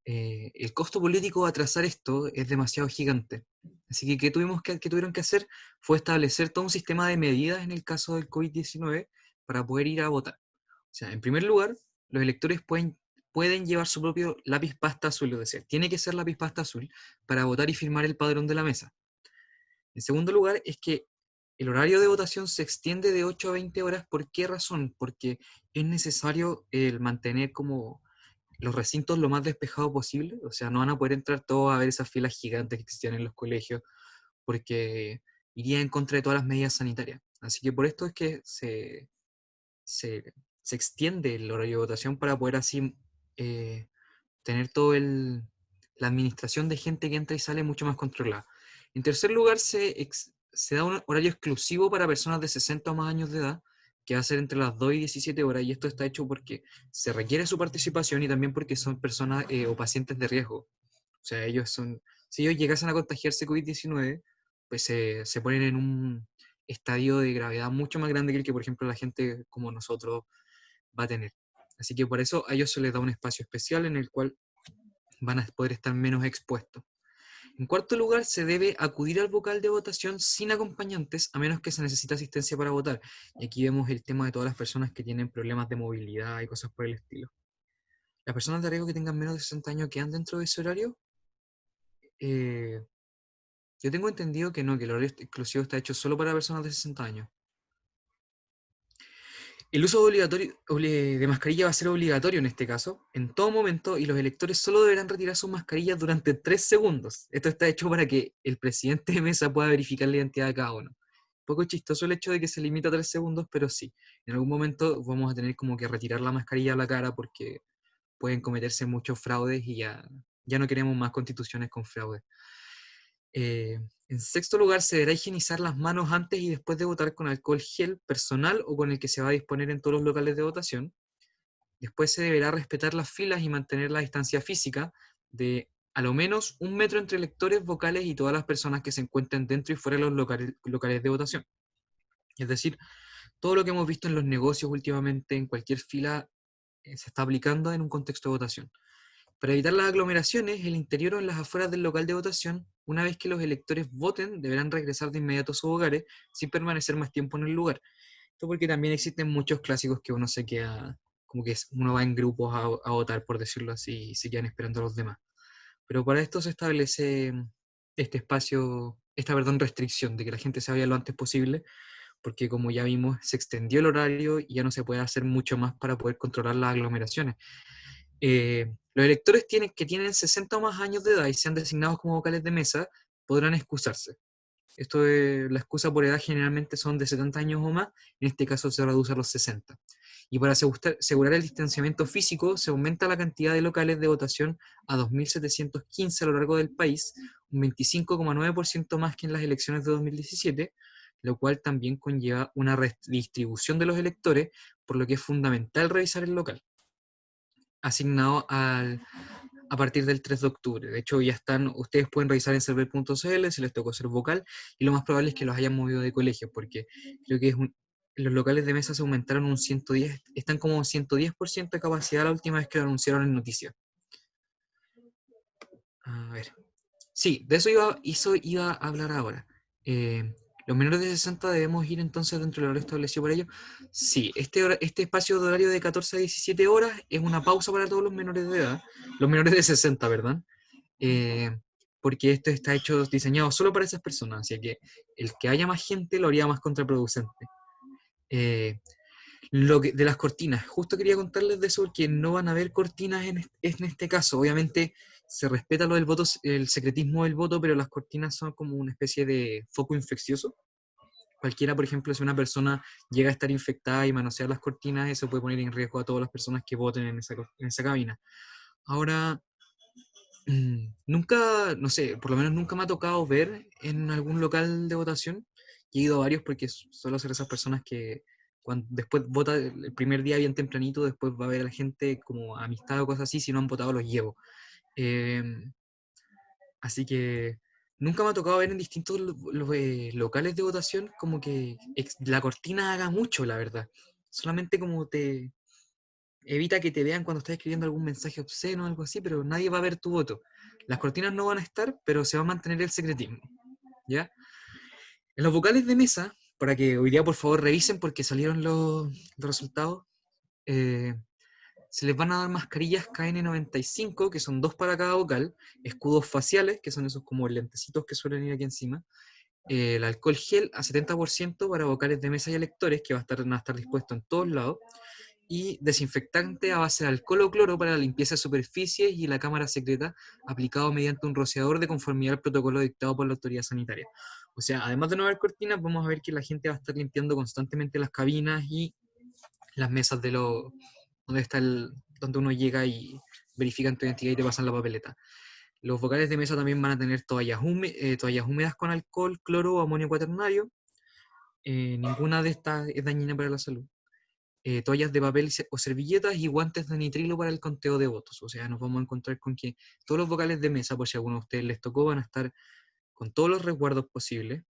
el costo político de atrasar esto es demasiado gigante. Así que, ¿qué tuvieron que hacer? Fue establecer todo un sistema de medidas en el caso del COVID-19 para poder ir a votar. O sea, en primer lugar, los electores pueden llevar su propio lápiz pasta azul, es decir, tiene que ser lápiz pasta azul para votar y firmar el padrón de la mesa. En segundo lugar, es que el horario de votación se extiende de 8 a 20 horas. ¿Por qué razón? Porque es necesario mantener como los recintos lo más despejados posible. O sea, no van a poder entrar todos a ver esas filas gigantes que existían en los colegios, porque iría en contra de todas las medidas sanitarias. Así que por esto es que se extiende el horario de votación para poder así tener la administración de gente que entra y sale mucho más controlada. En tercer lugar, se da un horario exclusivo para personas de 60 o más años de edad que va a ser entre las 2 y 17 horas, y esto está hecho porque se requiere su participación y también porque son personas o pacientes de riesgo. O sea, si ellos llegasen a contagiarse COVID-19, pues se ponen en un estadio de gravedad mucho más grande que el que, por ejemplo, la gente como nosotros va a tener. Así que por eso a ellos se les da un espacio especial en el cual van a poder estar menos expuestos. En cuarto lugar, se debe acudir al local de votación sin acompañantes, a menos que se necesite asistencia para votar. Y aquí vemos el tema de todas las personas que tienen problemas de movilidad y cosas por el estilo. Las personas de riesgo que tengan menos de 60 años quedan dentro de ese horario. Yo tengo entendido que no, que el horario exclusivo está hecho solo para personas de 60 años. El uso de mascarilla va a ser obligatorio en este caso, en todo momento, y los electores solo deberán retirar sus mascarillas durante 3 segundos. Esto está hecho para que el presidente de mesa pueda verificar la identidad de cada uno. Un poco chistoso el hecho de que se limita a 3 segundos, pero sí, en algún momento vamos a tener como que retirar la mascarilla a la cara porque pueden cometerse muchos fraudes y ya no queremos más constituciones con fraude. En sexto lugar, se deberá higienizar las manos antes y después de votar con alcohol gel personal o con el que se va a disponer en todos los locales de votación. Después se deberá respetar las filas y mantener la distancia física de a lo menos 1 metro entre electores, vocales y todas las personas que se encuentren dentro y fuera de los locales de votación. Es decir, todo lo que hemos visto en los negocios últimamente, en cualquier fila, se está aplicando en un contexto de votación. Para evitar las aglomeraciones, el interior o en las afueras del local de votación, una vez que los electores voten, deberán regresar de inmediato a sus hogares sin permanecer más tiempo en el lugar. Esto porque también existen muchos clásicos que uno se queda, como que uno va en grupos a votar, por decirlo así, y se quedan esperando a los demás. Pero para esto se establece este espacio, restricción de que la gente se vaya lo antes posible, porque como ya vimos, se extendió el horario y ya no se puede hacer mucho más para poder controlar las aglomeraciones. Los electores que tienen 60 o más años de edad y sean designados como vocales de mesa podrán excusarse. Esto de la excusa por edad generalmente son de 70 años o más, en este caso se reduce a los 60. Y para asegurar el distanciamiento físico, se aumenta la cantidad de locales de votación a 2.715 a lo largo del país, un 25,9% más que en las elecciones de 2017, lo cual también conlleva una redistribución de los electores, por lo que es fundamental revisar el local asignado a partir del 3 de octubre. De hecho, ya están, ustedes pueden revisar en server.cl si les tocó ser vocal, y lo más probable es que los hayan movido de colegio, porque creo que los locales de mesa se aumentaron un 110, están como un 110% de capacidad la última vez que lo anunciaron en noticias. A ver. Sí, de eso iba a hablar ahora. ¿Los menores de 60 debemos ir entonces dentro del horario establecido para ellos? Sí, este espacio de horario de 14 a 17 horas es una pausa para todos los menores de edad, los menores de 60, ¿verdad? Porque esto está diseñado solo para esas personas, así que el que haya más gente lo haría más contraproducente. De las cortinas, justo quería contarles de eso porque no van a haber cortinas en este caso. Obviamente se respeta lo del voto, el secretismo del voto, pero las cortinas son como una especie de foco infeccioso. Cualquiera, por ejemplo, si una persona llega a estar infectada y manosea las cortinas, eso puede poner en riesgo a todas las personas que voten en esa cabina. Ahora, nunca, no sé, por lo menos nunca me ha tocado ver en algún local de votación. He ido a varios porque suelo ser esas personas que cuando después vota el primer día bien tempranito, después va a ver a la gente como amistad o cosas así, si no han votado los llevo. Así que nunca me ha tocado ver en distintos locales de votación como que la cortina haga mucho, la verdad. Solamente como te evita que te vean cuando estás escribiendo algún mensaje obsceno o algo así, pero nadie va a ver tu voto. Las cortinas no van a estar, pero se va a mantener el secretismo, ¿ya? En los vocales de mesa, para que hoy día por favor revisen porque salieron los resultados, se les van a dar mascarillas KN95, que son 2 para cada vocal, escudos faciales, que son esos como lentecitos que suelen ir aquí encima, el alcohol gel a 70% para vocales de mesa y electores, que van a estar dispuestos en todos lados, y desinfectante a base de alcohol o cloro para la limpieza de superficies y la cámara secreta, aplicado mediante un rociador de conformidad al protocolo dictado por la autoridad sanitaria. O sea, además de no haber cortinas, vamos a ver que la gente va a estar limpiando constantemente las cabinas y las mesas donde uno llega y verifican tu identidad y te pasan la papeleta. Los vocales de mesa también van a tener toallas húmedas con alcohol, cloro o amonio cuaternario. Ninguna de estas es dañina para la salud. toallas de papel o servilletas y guantes de nitrilo para el conteo de votos. O sea, nos vamos a encontrar con que todos los vocales de mesa, por si a alguno de ustedes les tocó, van a estar con todos los resguardos posibles.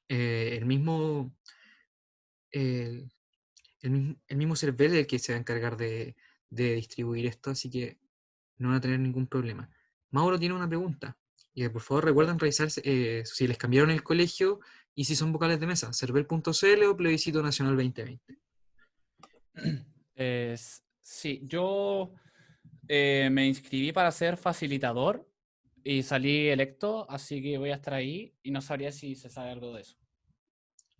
El mismo CERVEL es el que se va a encargar de distribuir esto, así que no van a tener ningún problema. Mauro tiene una pregunta. Y por favor recuerden revisar si les cambiaron el colegio y si son vocales de mesa, cervel.cl o plebiscito nacional 2020. Sí, yo me inscribí para ser facilitador y salí electo, así que voy a estar ahí y no sabría si se sabe algo de eso.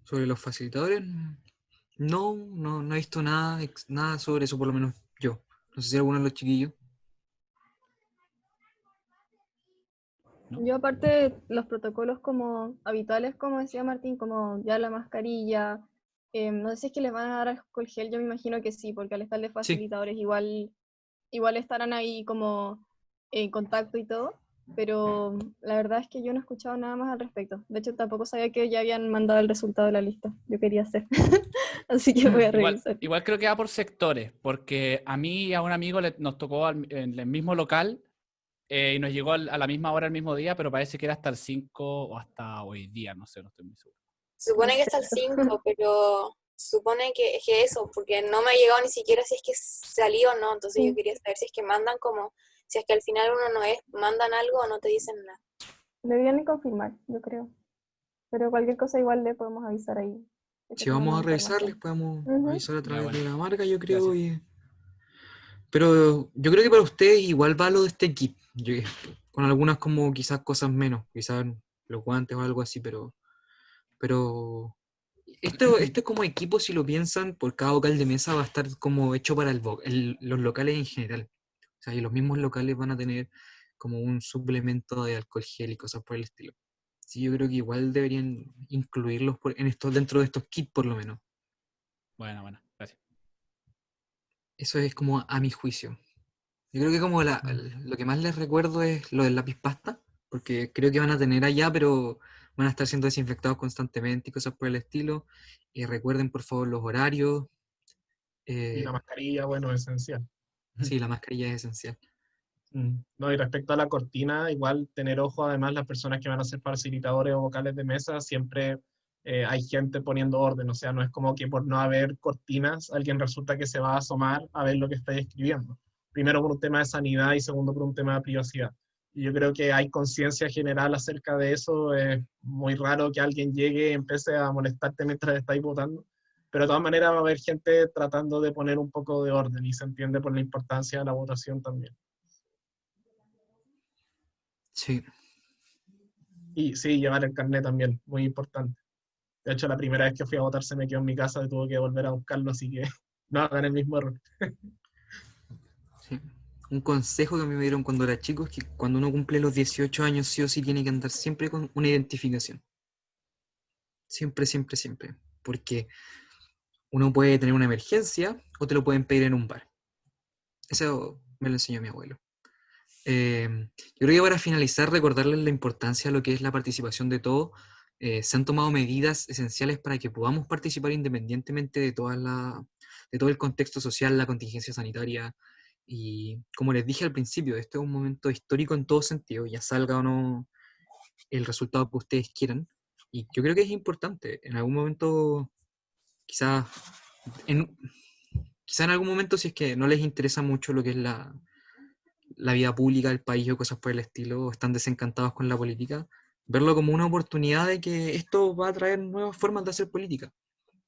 Sobre los facilitadores, no he visto nada sobre eso, por lo menos yo. No sé si alguno de los chiquillos. ¿No? Yo aparte los protocolos como habituales, como decía Martín, como ya la mascarilla, no sé si es que les van a dar alcohol gel, yo me imagino que sí, porque al estar de facilitadores igual estarán ahí como en contacto y todo, pero la verdad es que yo no he escuchado nada más al respecto. De hecho, tampoco sabía que ya habían mandado el resultado de la lista. Yo quería hacer. Así que voy a revisar. Igual creo que va por sectores, porque a mí y a un amigo nos tocó en el mismo local y nos llegó a la misma hora el mismo día, pero parece que era hasta el 5 o hasta hoy día, no sé, no estoy muy seguro. Se supone que hasta el 5, pero supone que es que eso, porque no me ha llegado ni siquiera si es que salió o no, entonces yo quería saber si es que mandan como, si es que al final uno no es, mandan algo o no te dicen nada. Deberían confirmar, yo creo. Pero cualquier cosa igual le podemos avisar ahí. Si vamos a revisar, les podemos avisar a través de la marca, yo creo. Pero yo creo que para ustedes igual va lo de este kit. Con algunas como quizás cosas menos, quizás los guantes o algo así, pero este como equipo, si lo piensan, por cada vocal de mesa va a estar como hecho para los locales en general. O sea, y los mismos locales van a tener como un suplemento de alcohol gel y cosas por el estilo. Sí, yo creo que igual deberían incluirlos dentro de estos kits por lo menos. Bueno, gracias. Eso es como a mi juicio. Yo creo que como lo que más les recuerdo es lo del lápiz pasta, porque creo que van a tener allá, pero van a estar siendo desinfectados constantemente y cosas por el estilo. Recuerden por favor los horarios. Y la mascarilla, bueno, es esencial. Sí, la mascarilla es esencial. No, y respecto a la cortina, igual tener ojo, además, las personas que van a ser facilitadores o vocales de mesa, siempre hay gente poniendo orden, o sea, no es como que por no haber cortinas, alguien resulta que se va a asomar a ver lo que estáis escribiendo. Primero por un tema de sanidad y segundo por un tema de privacidad. Y yo creo que hay conciencia general acerca de eso, es muy raro que alguien llegue y empiece a molestarte mientras estáis votando, pero de todas maneras va a haber gente tratando de poner un poco de orden y se entiende por la importancia de la votación también. Sí. Y sí, llevar el carnet también, muy importante. De hecho, la primera vez que fui a votar se me quedó en mi casa y tuve que volver a buscarlo, así que no hagan el mismo error. Sí. Un consejo que a mí me dieron cuando era chico es que cuando uno cumple los 18 años sí o sí tiene que andar siempre con una identificación. Siempre, siempre, siempre. Porque uno puede tener una emergencia o te lo pueden pedir en un bar. Eso me lo enseñó mi abuelo. Yo creo que para finalizar, recordarles la importancia de lo que es la participación de todos. Se han tomado medidas esenciales para que podamos participar independientemente de todo el contexto social, la contingencia sanitaria. Y como les dije al principio, este es un momento histórico en todo sentido, ya salga o no el resultado que ustedes quieran. Y yo creo que es importante. En algún momento, quizás en algún momento, si es que no les interesa mucho lo que es la vida pública del país o cosas por el estilo, o están desencantados con la política, verlo como una oportunidad de que esto va a traer nuevas formas de hacer política.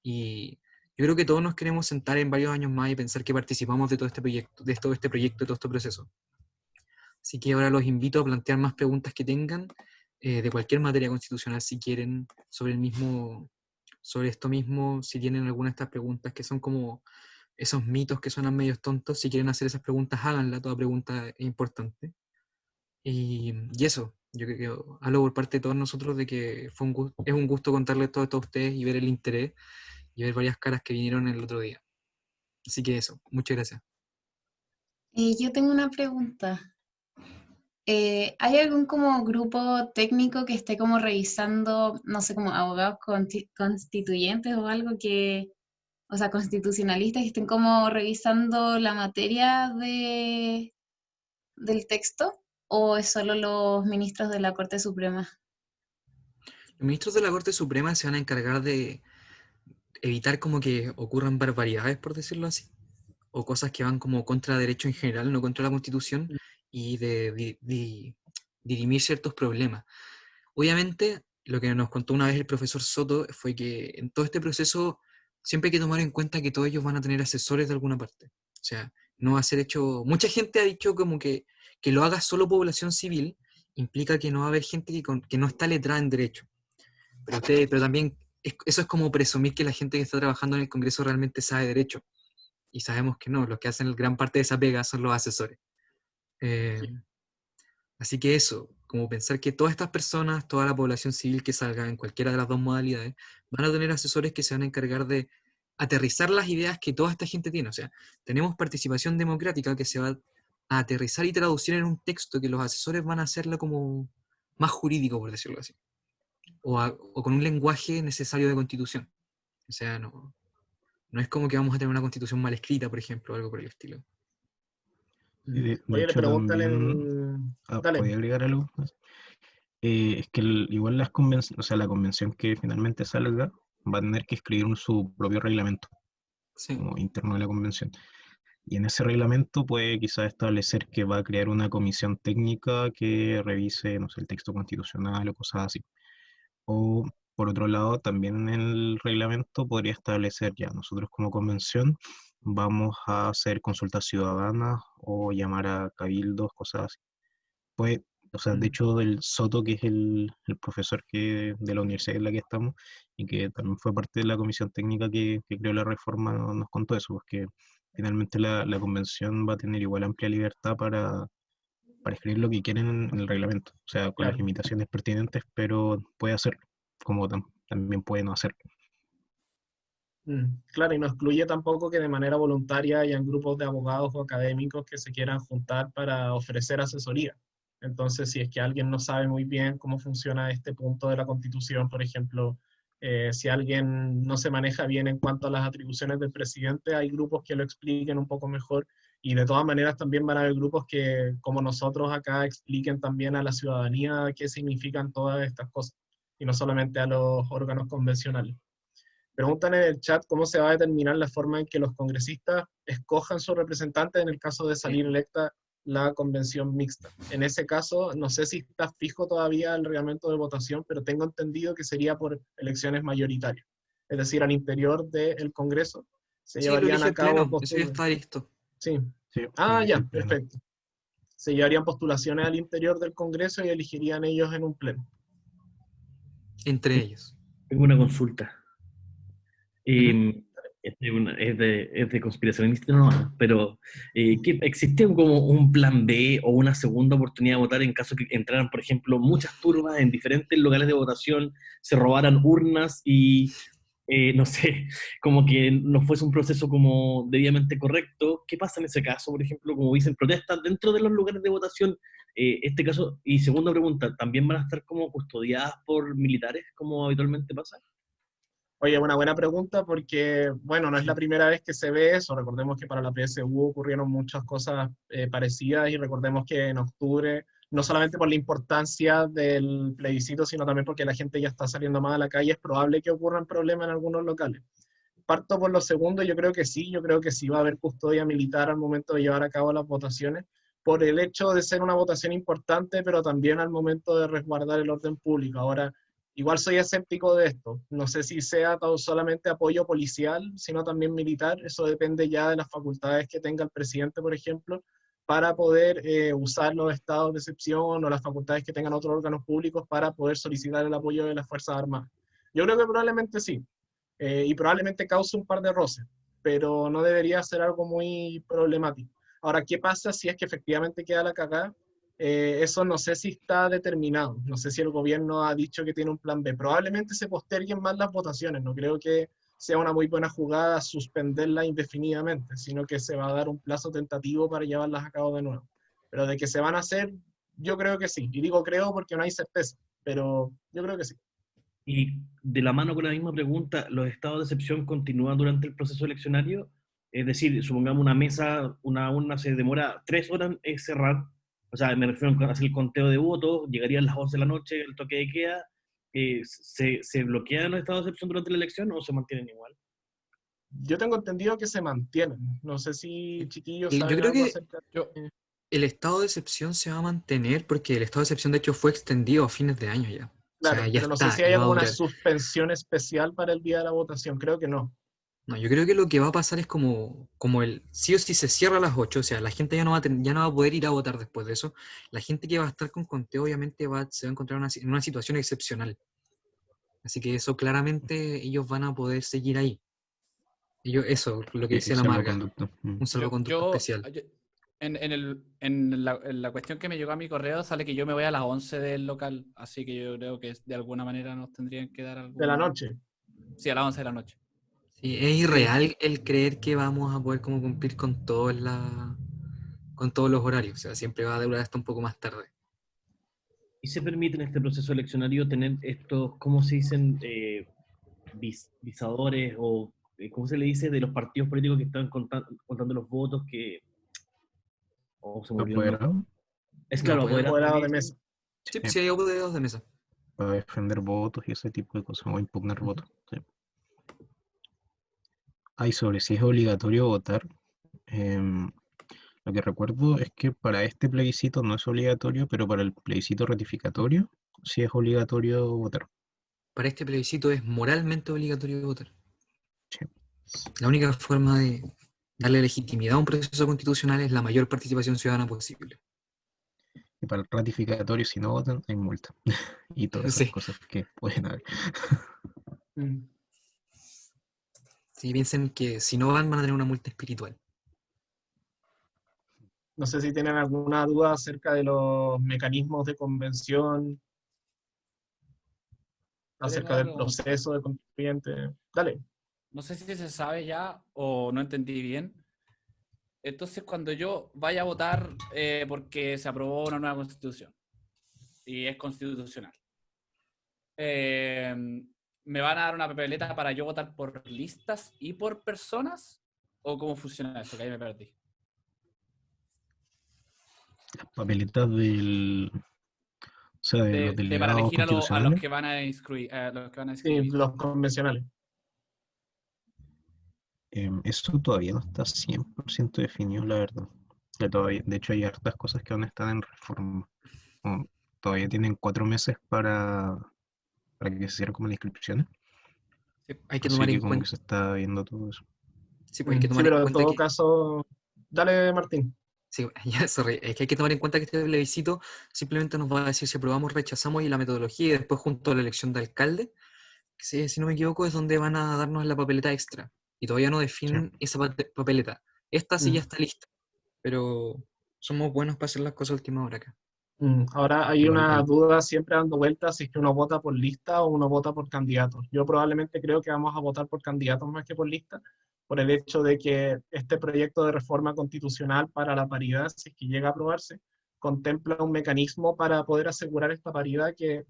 Y yo creo que todos nos queremos sentar en varios años más y pensar que participamos de todo este proyecto, de todo este proceso. Así que ahora los invito a plantear más preguntas que tengan de cualquier materia constitucional si quieren, sobre esto mismo, si tienen alguna de estas preguntas que son como esos mitos que suenan medios tontos, si quieren hacer esas preguntas, háganla, toda pregunta es importante. Y eso, yo creo que hablo por parte de todos nosotros de que es un gusto contarles todo esto a ustedes y ver el interés y ver varias caras que vinieron el otro día. Así que eso, muchas gracias. Yo tengo una pregunta. ¿Hay algún como grupo técnico que esté como revisando, no sé, como abogados constituyentes o algo que o sea, constitucionalistas que estén como revisando la materia del texto, o es solo los ministros de la Corte Suprema? Los ministros de la Corte Suprema se van a encargar de evitar como que ocurran barbaridades, por decirlo así, o cosas que van como contra derecho en general, no contra la Constitución, y de dirimir ciertos problemas. Obviamente, lo que nos contó una vez el profesor Soto fue que en todo este proceso siempre hay que tomar en cuenta que todos ellos van a tener asesores de alguna parte. O sea, no va a ser hecho... Mucha gente ha dicho como que lo haga solo población civil, implica que no va a haber gente que no está letrada en derecho. Pero también eso es como presumir que la gente que está trabajando en el Congreso realmente sabe derecho. Y sabemos que no, los que hacen gran parte de esa pega son los asesores. Eh, Así que eso, como pensar que todas estas personas, toda la población civil que salga en cualquiera de las dos modalidades, van a tener asesores que se van a encargar de aterrizar las ideas que toda esta gente tiene. O sea, tenemos participación democrática que se va a aterrizar y traducir en un texto que los asesores van a hacerlo como más jurídico, por decirlo así. O con un lenguaje necesario de constitución. O sea, no es como que vamos a tener una constitución mal escrita, por ejemplo, o algo por el estilo. Y de Oye, le hecho preguntan también, Dale. ¿podría agregar algo más? Es que igual o sea, la convención que finalmente salga va a tener que escribir su propio reglamento Sí. como interno de la convención. Y en ese reglamento puede quizás establecer que va a crear una comisión técnica que revise, no sé, el texto constitucional o cosas así. O, por otro lado, también en el reglamento podría establecer ya, nosotros como convención vamos a hacer consultas ciudadanas o llamar a cabildos, cosas así. Pues, o sea, de hecho, el Soto, que es el profesor de la universidad en la que estamos, y que también fue parte de la comisión técnica que creó la reforma, nos contó eso, porque finalmente la convención va a tener igual amplia libertad para escribir lo que quieren en el reglamento, o sea, con las Claro. limitaciones pertinentes, pero puede hacerlo, como también puede no hacerlo. Claro, y no excluye tampoco que de manera voluntaria hayan grupos de abogados o académicos que se quieran juntar para ofrecer asesoría. Entonces, si es que alguien no sabe muy bien cómo funciona este punto de la Constitución, por ejemplo, si alguien no se maneja bien en cuanto a las atribuciones del presidente, hay grupos que lo expliquen un poco mejor y de todas maneras también van a haber grupos que, como nosotros acá, expliquen también a la ciudadanía qué significan todas estas cosas y no solamente a los órganos convencionales. Preguntan en el chat cómo se va a determinar la forma en que los congresistas escojan su representante en el caso de salir electa la convención mixta. En ese caso, no sé si está fijo todavía el reglamento de votación, pero tengo entendido que sería por elecciones mayoritarias. Es decir, al interior del Congreso se Sí, lo llevarían elige a el cabo Pleno, eso ya está listo. Sí. Sí, Ah, elige ya, el pleno. perfecto. Se llevarían postulaciones al interior del Congreso y elegirían ellos en un pleno. Entre ellos. Tengo una consulta. Ujú. Es de conspiracionista, no, pero ¿existe como un plan B o una segunda oportunidad de votar en caso que entraran, por ejemplo, muchas turbas en diferentes locales de votación, se robaran urnas y, no sé, como que no fuese un proceso como debidamente correcto? ¿Qué pasa en ese caso, por ejemplo, como dicen, protestas dentro de los lugares de votación? Este caso, y segunda pregunta, ¿también van a estar como custodiadas por militares, como habitualmente pasa? Oye, una buena pregunta porque, bueno, no es la primera vez que se ve eso. Recordemos que para la PSU ocurrieron muchas cosas parecidas y recordemos que en octubre, no solamente por la importancia del plebiscito, sino también porque la gente ya está saliendo más a la calle, es probable que ocurran problemas en algunos locales. Parto por lo segundo, yo creo que sí va a haber custodia militar al momento de llevar a cabo las votaciones, por el hecho de ser una votación importante, pero también al momento de resguardar el orden público. Ahora, igual soy escéptico de esto. No sé si sea solamente apoyo policial, sino también militar. Eso depende ya de las facultades que tenga el presidente, por ejemplo, para poder usar los estados de excepción o las facultades que tengan otros órganos públicos para poder solicitar el apoyo de las Fuerzas Armadas. Yo creo que probablemente sí, y probablemente cause un par de roces, pero no debería ser algo muy problemático. Ahora, ¿qué pasa si es que efectivamente queda la cagada? Eso no sé si está determinado, no sé si el gobierno ha dicho que tiene un plan B. Probablemente se posterguen más las votaciones, no creo que sea una muy buena jugada suspenderla indefinidamente, sino que se va a dar un plazo tentativo para llevarlas a cabo de nuevo. Pero de que se van a hacer, yo creo que sí. Y digo creo porque no hay certeza, pero yo creo que sí. Y de la mano con la misma pregunta, ¿los estados de excepción continúan durante el proceso eleccionario? Es decir, supongamos una mesa, una urna se demora 3 horas en cerrar, o sea, me refiero a hacer el conteo de votos, llegarían las 11 de la noche, el toque de queda, ¿se bloquean los estados de excepción durante la elección o se mantienen igual? Yo tengo entendido que se mantienen. No sé si chiquillos Yo saben creo algo que acerca Yo, de... el estado de excepción se va a mantener porque el estado de excepción de hecho fue extendido a fines de año ya. O sea, Claro, ya pero no sé está si y haya va a como una durar. suspensión especial para el día de la votación. Creo que no. No, yo creo que lo que va a pasar es como el sí o sí se cierra a las 8, o sea, la gente ya no va a poder ir a votar después de eso. La gente que va a estar con conteo obviamente se va a encontrar en una situación excepcional. Así que eso claramente ellos van a poder seguir ahí. Eso, lo que El decía la Marga, salvoconducto. un salvoconducto especial. en la cuestión que me llegó a mi correo sale que yo me voy a las 11 del local, así que yo creo que de alguna manera nos tendrían que dar De la algún... noche. Sí, a las 11 de la noche. Sí, es irreal el creer que vamos a poder como cumplir con todos los horarios. O sea, siempre va a durar hasta un poco más tarde. ¿Y se permite en este proceso eleccionario tener estos, ¿cómo se dicen? Visadores o, ¿cómo se le dice? De los partidos políticos que están contando los votos, que... Oh, se me olvidó el nombre. Apoderado Es Los claro, apoderados. apoderados Apoderado le de dicen. mesa. Sí, eh, sí hay apoderados de mesa. para defender votos y ese tipo de cosas, o impugnar votos. Sí. Hay sobre si es obligatorio votar. em, lo que recuerdo es que para este plebiscito no es obligatorio, pero para el plebiscito ratificatorio sí es obligatorio votar. Para este plebiscito es moralmente obligatorio votar. Sí. La única forma de darle legitimidad a un proceso constitucional es la mayor participación ciudadana posible. Y para el ratificatorio, si no votan, hay multa. Y todas esas Sí, cosas que pueden haber. sí, piensen que si no van a tener una multa espiritual. No sé si tienen alguna duda acerca de los mecanismos de convención, Yo tengo acerca una del pregunta. proceso de constituyente. Dale. No sé si se sabe ya o no entendí bien. Entonces, cuando yo vaya a votar porque se aprobó una nueva constitución y es constitucional, eh, ¿me van a dar una papeleta para yo votar por listas y por personas? ¿O cómo funciona eso? Que ahí me perdí. Las papeletas del, o sea, de los Para delegados elegir a los constitucionales. que van a inscribir. A los que van a Sí, inscribir. los convencionales. Eso todavía no está 100% definido, la verdad. Ya todavía, de hecho, hay hartas cosas que aún están en reforma. O todavía tienen 4 meses para que se cierren como las inscripciones. Sí, hay que Así tomar que en como que cuenta, se está viendo todo eso. sí, pues hay que Sí, tomar en pero en cuenta todo que, caso, dale, Martín. sí, ya, sorry, es que hay que tomar en cuenta que este plebiscito simplemente nos va a decir si aprobamos, rechazamos y la metodología y después junto a la elección de alcalde, que si no me equivoco es donde van a darnos la papeleta extra y todavía no Sí. definen esa papeleta. Esta sí ya está lista, pero somos buenos para hacer las cosas a última hora acá. Ahora hay Igual una el, duda siempre dando vueltas si es que uno vota por lista o uno vota por candidatos. Yo probablemente creo que vamos a votar por candidatos más que por lista, por el hecho de que este proyecto de reforma constitucional para la paridad, si es que llega a aprobarse, contempla un mecanismo para poder asegurar esta paridad que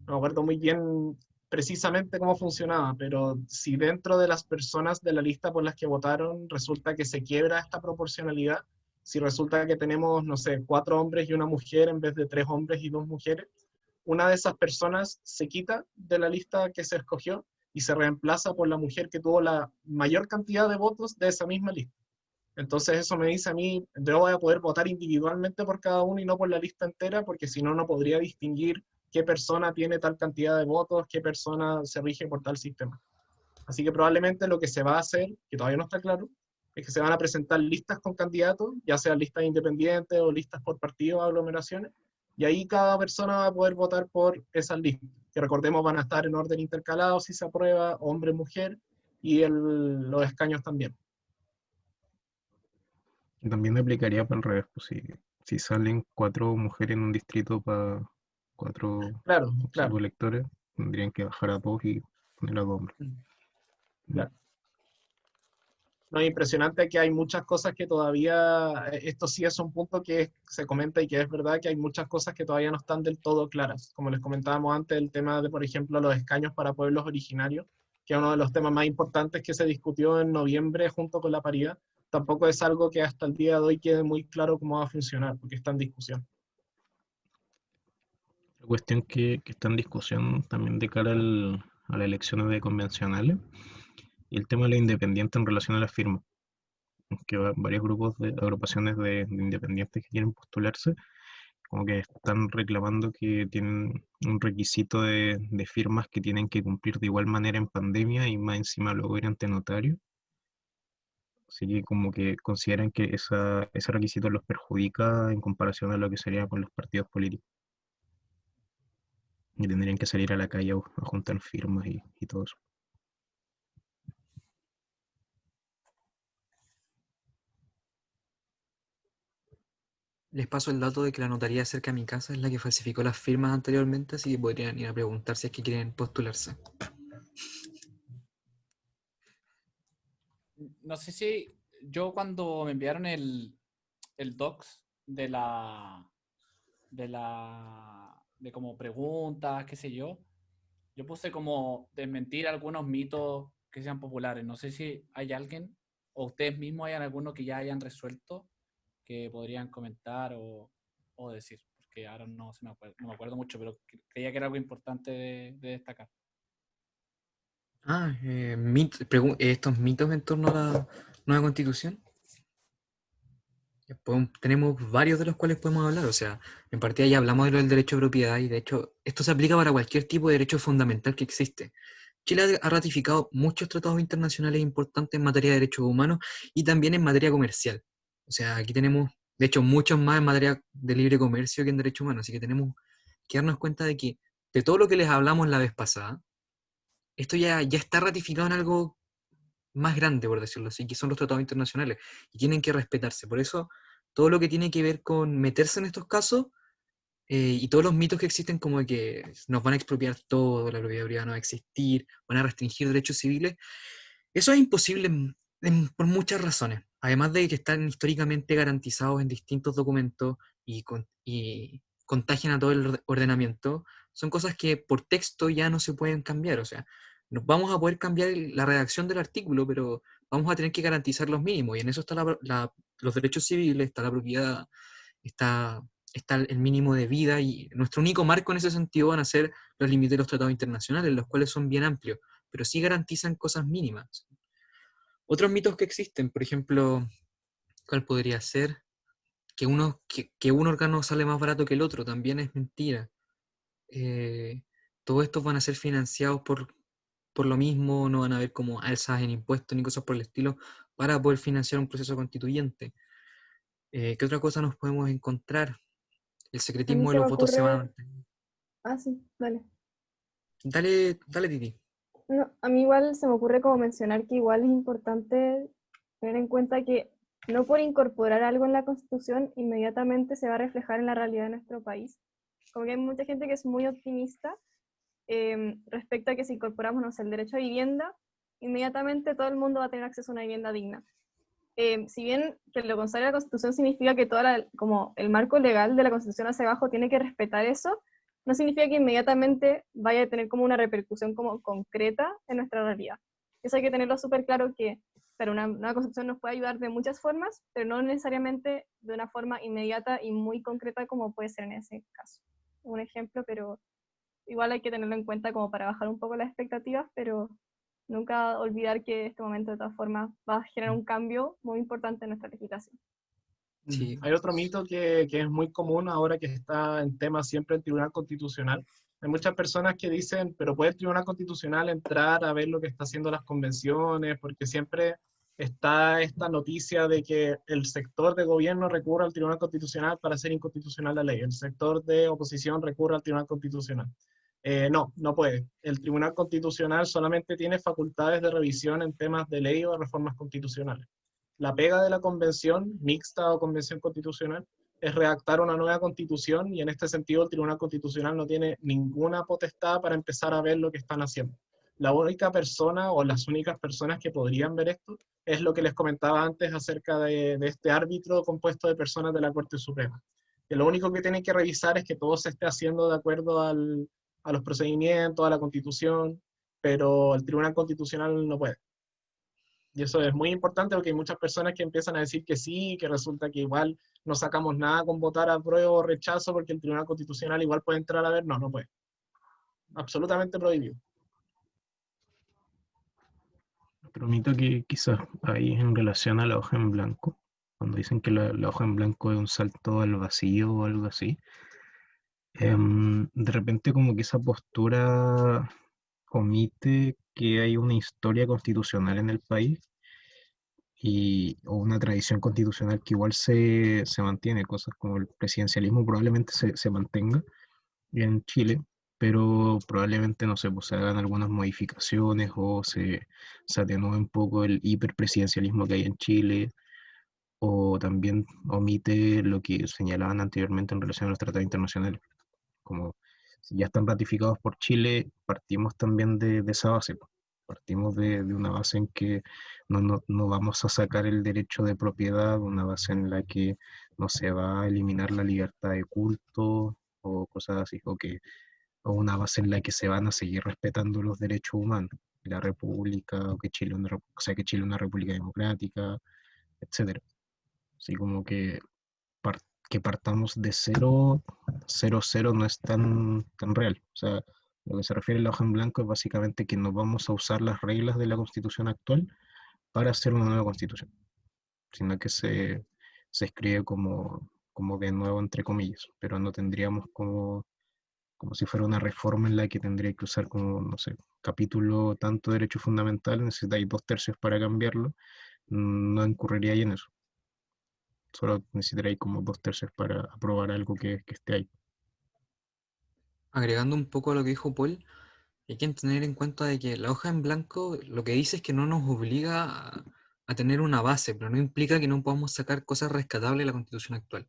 no me acuerdo muy bien precisamente cómo funcionaba, pero si dentro de las personas de la lista por las que votaron resulta que se quiebra esta proporcionalidad, si resulta que tenemos, no sé, 4 hombres y una mujer en vez de 3 hombres y 2 mujeres, una de esas personas se quita de la lista que se escogió y se reemplaza por la mujer que tuvo la mayor cantidad de votos de esa misma lista. Entonces eso me dice a mí, yo voy a poder votar individualmente por cada uno y no por la lista entera, porque si no, no podría distinguir qué persona tiene tal cantidad de votos, qué persona se rige por tal sistema. Así que probablemente lo que se va a hacer, que todavía no está claro, es que se van a presentar listas con candidatos, ya sean listas independientes o listas por partidos o aglomeraciones, y ahí cada persona va a poder votar por esas listas, que recordemos van a estar en orden intercalado si se aprueba, hombre, mujer, y los escaños también. también aplicaría para el revés, pues si salen 4 mujeres en un distrito para cuatro Claro, claro. electores, tendrían que bajar a 2 y poner a 2 hombres. Claro. No, es impresionante que hay muchas cosas que todavía, esto sí es un punto que se comenta y que es verdad que hay muchas cosas que todavía no están del todo claras. Como les comentábamos antes, el tema de, por ejemplo, los escaños para pueblos originarios, que es uno de los temas más importantes que se discutió en noviembre junto con la paridad, tampoco es algo que hasta el día de hoy quede muy claro cómo va a funcionar, porque está en discusión. La cuestión que está en discusión también de cara a las elecciones de convencionales y el tema de la independiente en relación a las firmas, que varios grupos de agrupaciones de independientes que quieren postularse, como que están reclamando que tienen un requisito de firmas que tienen que cumplir de igual manera en pandemia y más encima luego ir ante notario. Así que como que consideran que ese requisito los perjudica en comparación a lo que sería con los partidos políticos. Y tendrían que salir a la calle a juntar firmas y todo eso. Les paso el dato de que la notaría cerca de mi casa es la que falsificó las firmas anteriormente, así que podrían ir a preguntar si es que quieren postularse. No sé si yo cuando me enviaron el docs de como preguntas, qué sé yo puse como desmentir algunos mitos que sean populares. No sé si hay alguien o ustedes mismos hayan alguno que ya hayan resuelto que podrían comentar o decir, porque ahora no me acuerdo mucho, pero creía que era algo importante de destacar. Estos mitos en torno a la nueva constitución. Tenemos varios de los cuales podemos hablar, o sea, en partida ya hablamos de lo del derecho de propiedad y de hecho esto se aplica para cualquier tipo de derecho fundamental que existe. Chile ha ratificado muchos tratados internacionales importantes en materia de derechos humanos y también en materia comercial. O sea, aquí tenemos, de hecho, muchos más en materia de libre comercio que en derechos humanos, así que tenemos que darnos cuenta de que de todo lo que les hablamos la vez pasada, esto ya está ratificado en algo más grande, por decirlo así, que son los tratados internacionales, y tienen que respetarse. Por eso, todo lo que tiene que ver con meterse en estos casos, y todos los mitos que existen como de que nos van a expropiar todo, la propiedad privada no va a existir, van a restringir derechos civiles, eso es imposible por muchas razones. Además de que están históricamente garantizados en distintos documentos y contagian a todo el ordenamiento, son cosas que por texto ya no se pueden cambiar. O sea, nos vamos a poder cambiar la redacción del artículo, pero vamos a tener que garantizar los mínimos. Y en eso está los derechos civiles, está la propiedad, está el mínimo de vida. Y nuestro único marco en ese sentido van a ser los límites de los tratados internacionales, los cuales son bien amplios, pero sí garantizan cosas mínimas. Otros mitos que existen, por ejemplo, ¿cuál podría ser? Que un órgano sale más barato que el otro, también es mentira. Todos estos van a ser financiados por lo mismo, no van a haber como alzas en impuestos ni cosas por el estilo para poder financiar un proceso constituyente. ¿Qué otra cosa nos podemos encontrar? El A mí secretismo de se me los votos se va a ocurre... mantener. Ah, sí, dale. Dale, Titi. No, a mí igual se me ocurre como mencionar que igual es importante tener en cuenta que no por incorporar algo en la Constitución inmediatamente se va a reflejar en la realidad de nuestro país. Como que hay mucha gente que es muy optimista respecto a que si incorporamos, no sé, el derecho a vivienda, inmediatamente todo el mundo va a tener acceso a una vivienda digna. Si bien que lo contrario a la Constitución significa que como el marco legal de la Constitución hacia abajo tiene que respetar eso, no significa que inmediatamente vaya a tener como una repercusión como concreta en nuestra realidad. Eso hay que tenerlo súper claro que pero una Constitución nos puede ayudar de muchas formas, pero no necesariamente de una forma inmediata y muy concreta como puede ser en ese caso. Un ejemplo, pero igual hay que tenerlo en cuenta como para bajar un poco las expectativas, pero nunca olvidar que este momento de todas formas va a generar un cambio muy importante en nuestra legislación. Sí. Hay otro mito que es muy común ahora que está en tema siempre el Tribunal Constitucional. Hay muchas personas que dicen, pero ¿puede el Tribunal Constitucional entrar a ver lo que está haciendo las convenciones? Porque siempre está esta noticia de que el sector de gobierno recurre al Tribunal Constitucional para hacer inconstitucional la ley. El sector de oposición recurre al Tribunal Constitucional. No puede. El Tribunal Constitucional solamente tiene facultades de revisión en temas de ley o de reformas constitucionales. La pega de la convención mixta o convención constitucional es redactar una nueva constitución y en este sentido el Tribunal Constitucional no tiene ninguna potestad para empezar a ver lo que están haciendo. la única persona o las únicas personas que podrían ver esto es lo que les comentaba antes acerca de este árbitro compuesto de personas de la Corte Suprema. Que lo único que tienen que revisar es que todo se esté haciendo de acuerdo a los procedimientos, a la Constitución, pero el Tribunal Constitucional no puede. Y eso es muy importante porque hay muchas personas que empiezan a decir que sí, que resulta que igual no sacamos nada con votar apruebo o rechazo porque el Tribunal Constitucional igual puede entrar a ver. No, no puede. Absolutamente prohibido. Permito que quizás ahí en relación a la hoja en blanco, cuando dicen que la hoja en blanco es un salto al vacío o algo así, de repente como que esa postura omite que hay una historia constitucional en el país o una tradición constitucional que igual se mantiene, cosas como el presidencialismo probablemente se mantenga en Chile, pero probablemente, no sé, pues se hagan algunas modificaciones o se atenúe un poco el hiperpresidencialismo que hay en Chile, o también omite lo que señalaban anteriormente en relación a los tratados internacionales. Como si ya están ratificados por Chile, partimos también de esa base. Partimos de una base en que no vamos a sacar el derecho de propiedad, una base en la que no se va a eliminar la libertad de culto o cosas así, o una base en la que se van a seguir respetando los derechos humanos, la república, o que Chile, que Chile es una república democrática, etcétera. Así como que partamos de cero, cero, cero no es tan real. O sea, lo que se refiere a la hoja en blanco es básicamente que no vamos a usar las reglas de la constitución actual para hacer una nueva constitución, sino que se escribe como de nuevo entre comillas, pero no tendríamos como si fuera una reforma en la que tendría que usar como, no sé, capítulo tanto derecho fundamental, necesitáis 2/3 para cambiarlo, no incurriría ahí en eso. Solo necesitaréis como 2/3 para aprobar algo que esté ahí. Agregando un poco a lo que dijo Paul, hay que tener en cuenta de que la hoja en blanco lo que dice es que no nos obliga a tener una base, pero no implica que no podamos sacar cosas rescatables de la Constitución actual.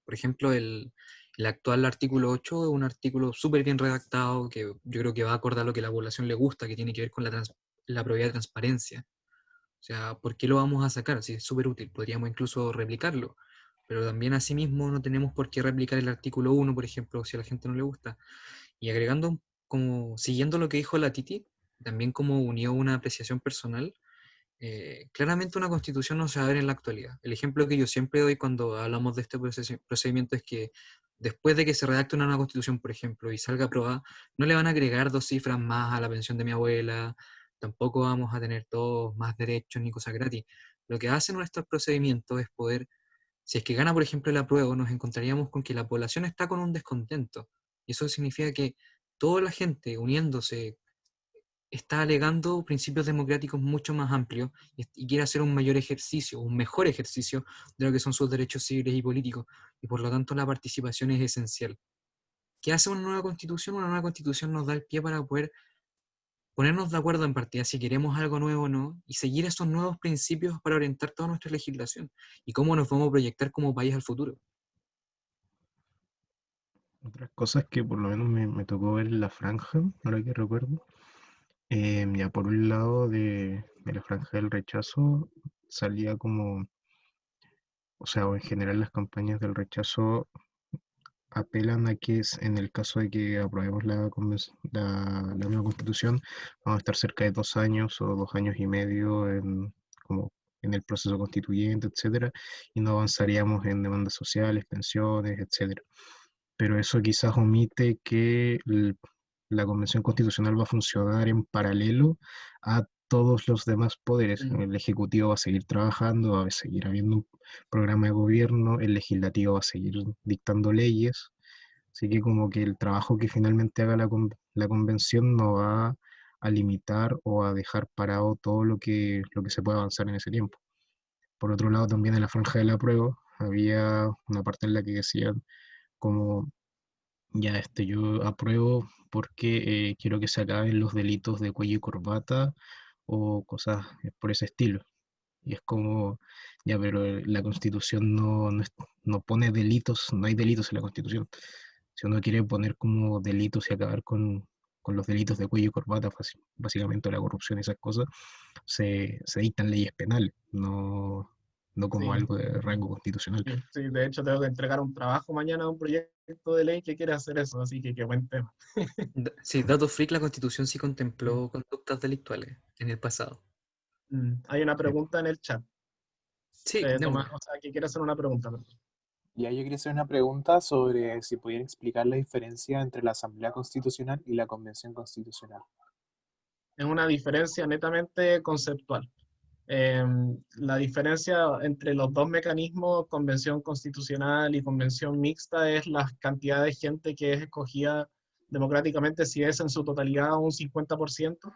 Por ejemplo, el actual artículo 8 es un artículo súper bien redactado que yo creo que va a acordar lo que a la población le gusta, que tiene que ver con la probidad de transparencia. O sea, ¿por qué lo vamos a sacar? Si es súper útil, podríamos incluso replicarlo. Pero también asimismo no tenemos por qué replicar el artículo 1, por ejemplo, si a la gente no le gusta. Y agregando, como siguiendo lo que dijo la Titi, también como unió una apreciación personal, claramente una constitución no se va a ver en la actualidad. El ejemplo que yo siempre doy cuando hablamos de este procedimiento es que después de que se redacte una nueva constitución, por ejemplo, y salga aprobada, no le van a agregar 2 cifras más a la pensión de mi abuela, tampoco vamos a tener todos más derechos ni cosas gratis. Lo que hacen nuestros procedimientos es poder, si es que gana, por ejemplo, el apruebo, nos encontraríamos con que la población está con un descontento. Y eso significa que toda la gente uniéndose está alegando principios democráticos mucho más amplios y quiere hacer un mayor ejercicio, un mejor ejercicio de lo que son sus derechos civiles y políticos. Y por lo tanto la participación es esencial. ¿Qué hace una nueva constitución? Una nueva constitución nos da el pie para poder ponernos de acuerdo en partida si queremos algo nuevo o no, y seguir esos nuevos principios para orientar toda nuestra legislación y cómo nos vamos a proyectar como país al futuro. Otras cosas que por lo menos me tocó ver en la franja, ahora que recuerdo, ya por un lado de la franja del rechazo salía como, o sea, o en general las campañas del rechazo apelan a que en el caso de que aprobemos la nueva constitución, vamos a estar cerca de 2 años o 2 años y medio como en el proceso constituyente, etcétera, y no avanzaríamos en demandas sociales, pensiones, etcétera. Pero eso quizás omite que la Convención Constitucional va a funcionar en paralelo a todos los demás poderes. El Ejecutivo va a seguir trabajando, va a seguir habiendo un programa de gobierno, el Legislativo va a seguir dictando leyes, así que como que el trabajo que finalmente haga la Convención no va a limitar o a dejar parado todo lo que se puede avanzar en ese tiempo. Por otro lado, también en la franja del apruebo había una parte en la que decían como ya yo apruebo porque quiero que se acaben los delitos de cuello y corbata o cosas por ese estilo. Y es como, ya, pero la Constitución no pone delitos, no hay delitos en la Constitución. Si uno quiere poner como delitos y acabar con con los delitos de cuello y corbata, básicamente la corrupción y esas cosas, se dictan leyes penales, no como Sí, algo de rango constitucional. sí, sí, de hecho tengo que entregar un trabajo mañana a un proyecto de ley que quiere hacer eso, así que qué buen tema. Sí, dato freak, la Constitución sí Sí. contempló conductas delictuales en el pasado. Hay una Sí. pregunta en el chat. Sí, Tomás, démosle. o sea, que quiere hacer una pregunta. Perdón. Ya yo quería hacer una pregunta sobre si pudieran explicar la diferencia entre la Asamblea Constitucional y la Convención Constitucional. Es una diferencia netamente conceptual. Eh, la diferencia entre los dos mecanismos, convención constitucional y convención mixta, es la cantidad de gente que es escogida democráticamente, si es en su totalidad un 50%,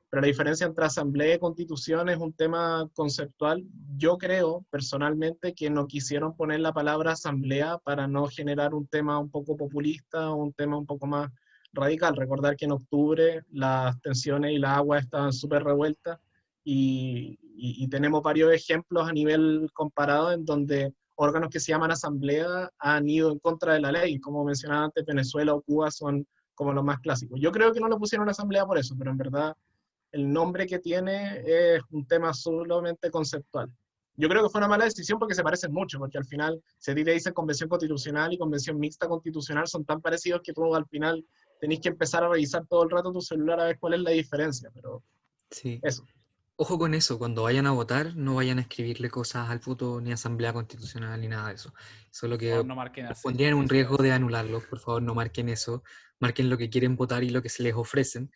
pero la diferencia entre asamblea y constitución es un tema conceptual. Yo creo personalmente que no quisieron poner la palabra asamblea para no generar un tema un poco populista, un tema un poco más radical. Recordar que en octubre las tensiones y las aguas estaban súper revueltas y tenemos varios ejemplos a nivel comparado en donde órganos que se llaman asamblea han ido en contra de la ley, como mencionaba antes, Venezuela o Cuba son como los más clásicos. Yo creo que no lo pusieron asamblea por eso, pero en verdad el nombre que tiene es un tema solamente conceptual. Yo creo que fue una mala decisión porque se parecen mucho, porque al final, si a ti te dicen convención constitucional y convención mixta constitucional, son tan parecidos que tú al final tenés que empezar a revisar todo el rato tu celular a ver cuál es la diferencia, pero Sí. eso. Ojo con eso, cuando vayan a votar, no vayan a escribirle cosas al voto, ni asamblea constitucional, ni nada de eso. Eso es lo Por favor, que no marquen así. pondría en un Eso iba a riesgo de decir. anularlo. Por favor, no marquen eso. Marquen lo que quieren votar y lo que se les ofrecen.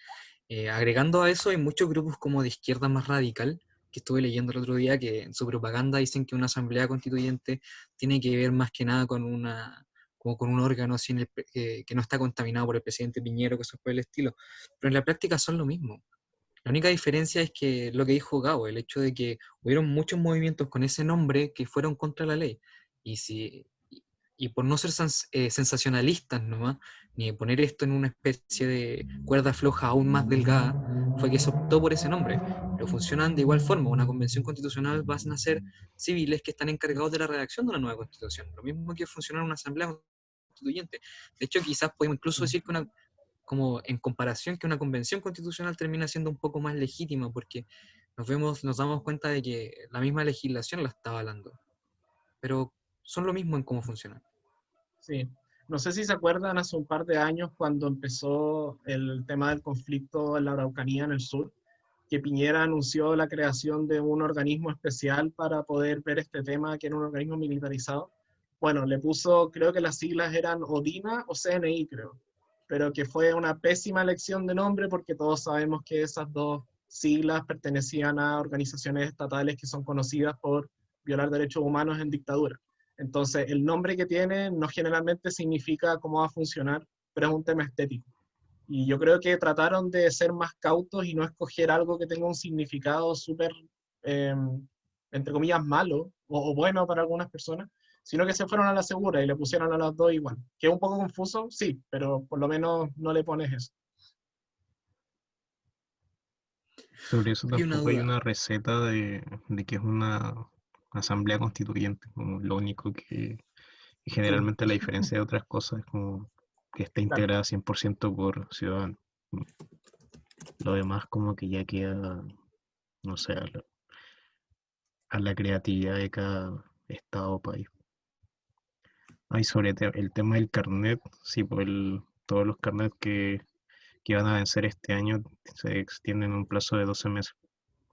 Agregando a eso, hay muchos grupos como de izquierda más radical, que estuve leyendo el otro día, que en su propaganda dicen que una asamblea constituyente tiene que ver más que nada con como con un órgano así que no está contaminado por el presidente Piñero, cosas por el estilo. Pero en la práctica son lo mismo. La única diferencia es que lo que dijo Gabo, el hecho de que hubieron muchos movimientos con ese nombre que fueron contra la ley. Y, si, y por no ser sensacionalistas nomás, ni poner esto en una especie de cuerda floja aún más delgada, fue que se optó por ese nombre. Pero funcionan de igual forma. Una convención constitucional van a ser civiles que están encargados de la redacción de una nueva constitución. Lo mismo que funcionar una asamblea constituyente. De hecho, quizás podemos incluso decir que como en comparación que una convención constitucional termina siendo un poco más legítima porque nos damos cuenta de que la misma legislación la está avalando, pero son lo mismo en cómo funcionan. Sí. No sé si se acuerdan hace un par de años cuando empezó el tema del conflicto en la Araucanía, en el sur, que Piñera anunció la creación de un organismo especial para poder ver este tema, que era un organismo militarizado. Bueno, le puso, creo que las siglas eran ODINA o CNI, creo, pero que fue una pésima elección de nombre porque todos sabemos que esas dos siglas pertenecían a organizaciones estatales que son conocidas por violar derechos humanos en dictadura. Entonces, el nombre que tiene no generalmente significa cómo va a funcionar, pero es un tema estético. Y yo creo que trataron de ser más cautos y no escoger algo que tenga un significado súper, eh, entre comillas, malo o bueno para algunas personas, sino que se fueron a la segura y le pusieron a las dos igual. Que es un poco confuso, sí, pero por lo menos no le pones eso. Sobre eso Hay una tampoco hay duda. una receta de que es una asamblea constituyente, como lo único que Sí, generalmente la diferencia de otras cosas es como que está claro. integrada 100% por ciudadanos. Lo demás como que ya queda, no sé, a la creatividad de cada estado o país. Hay sobre el tema del carnet, sí, pues todos los carnets que van a vencer este año se extienden un plazo de 12 meses.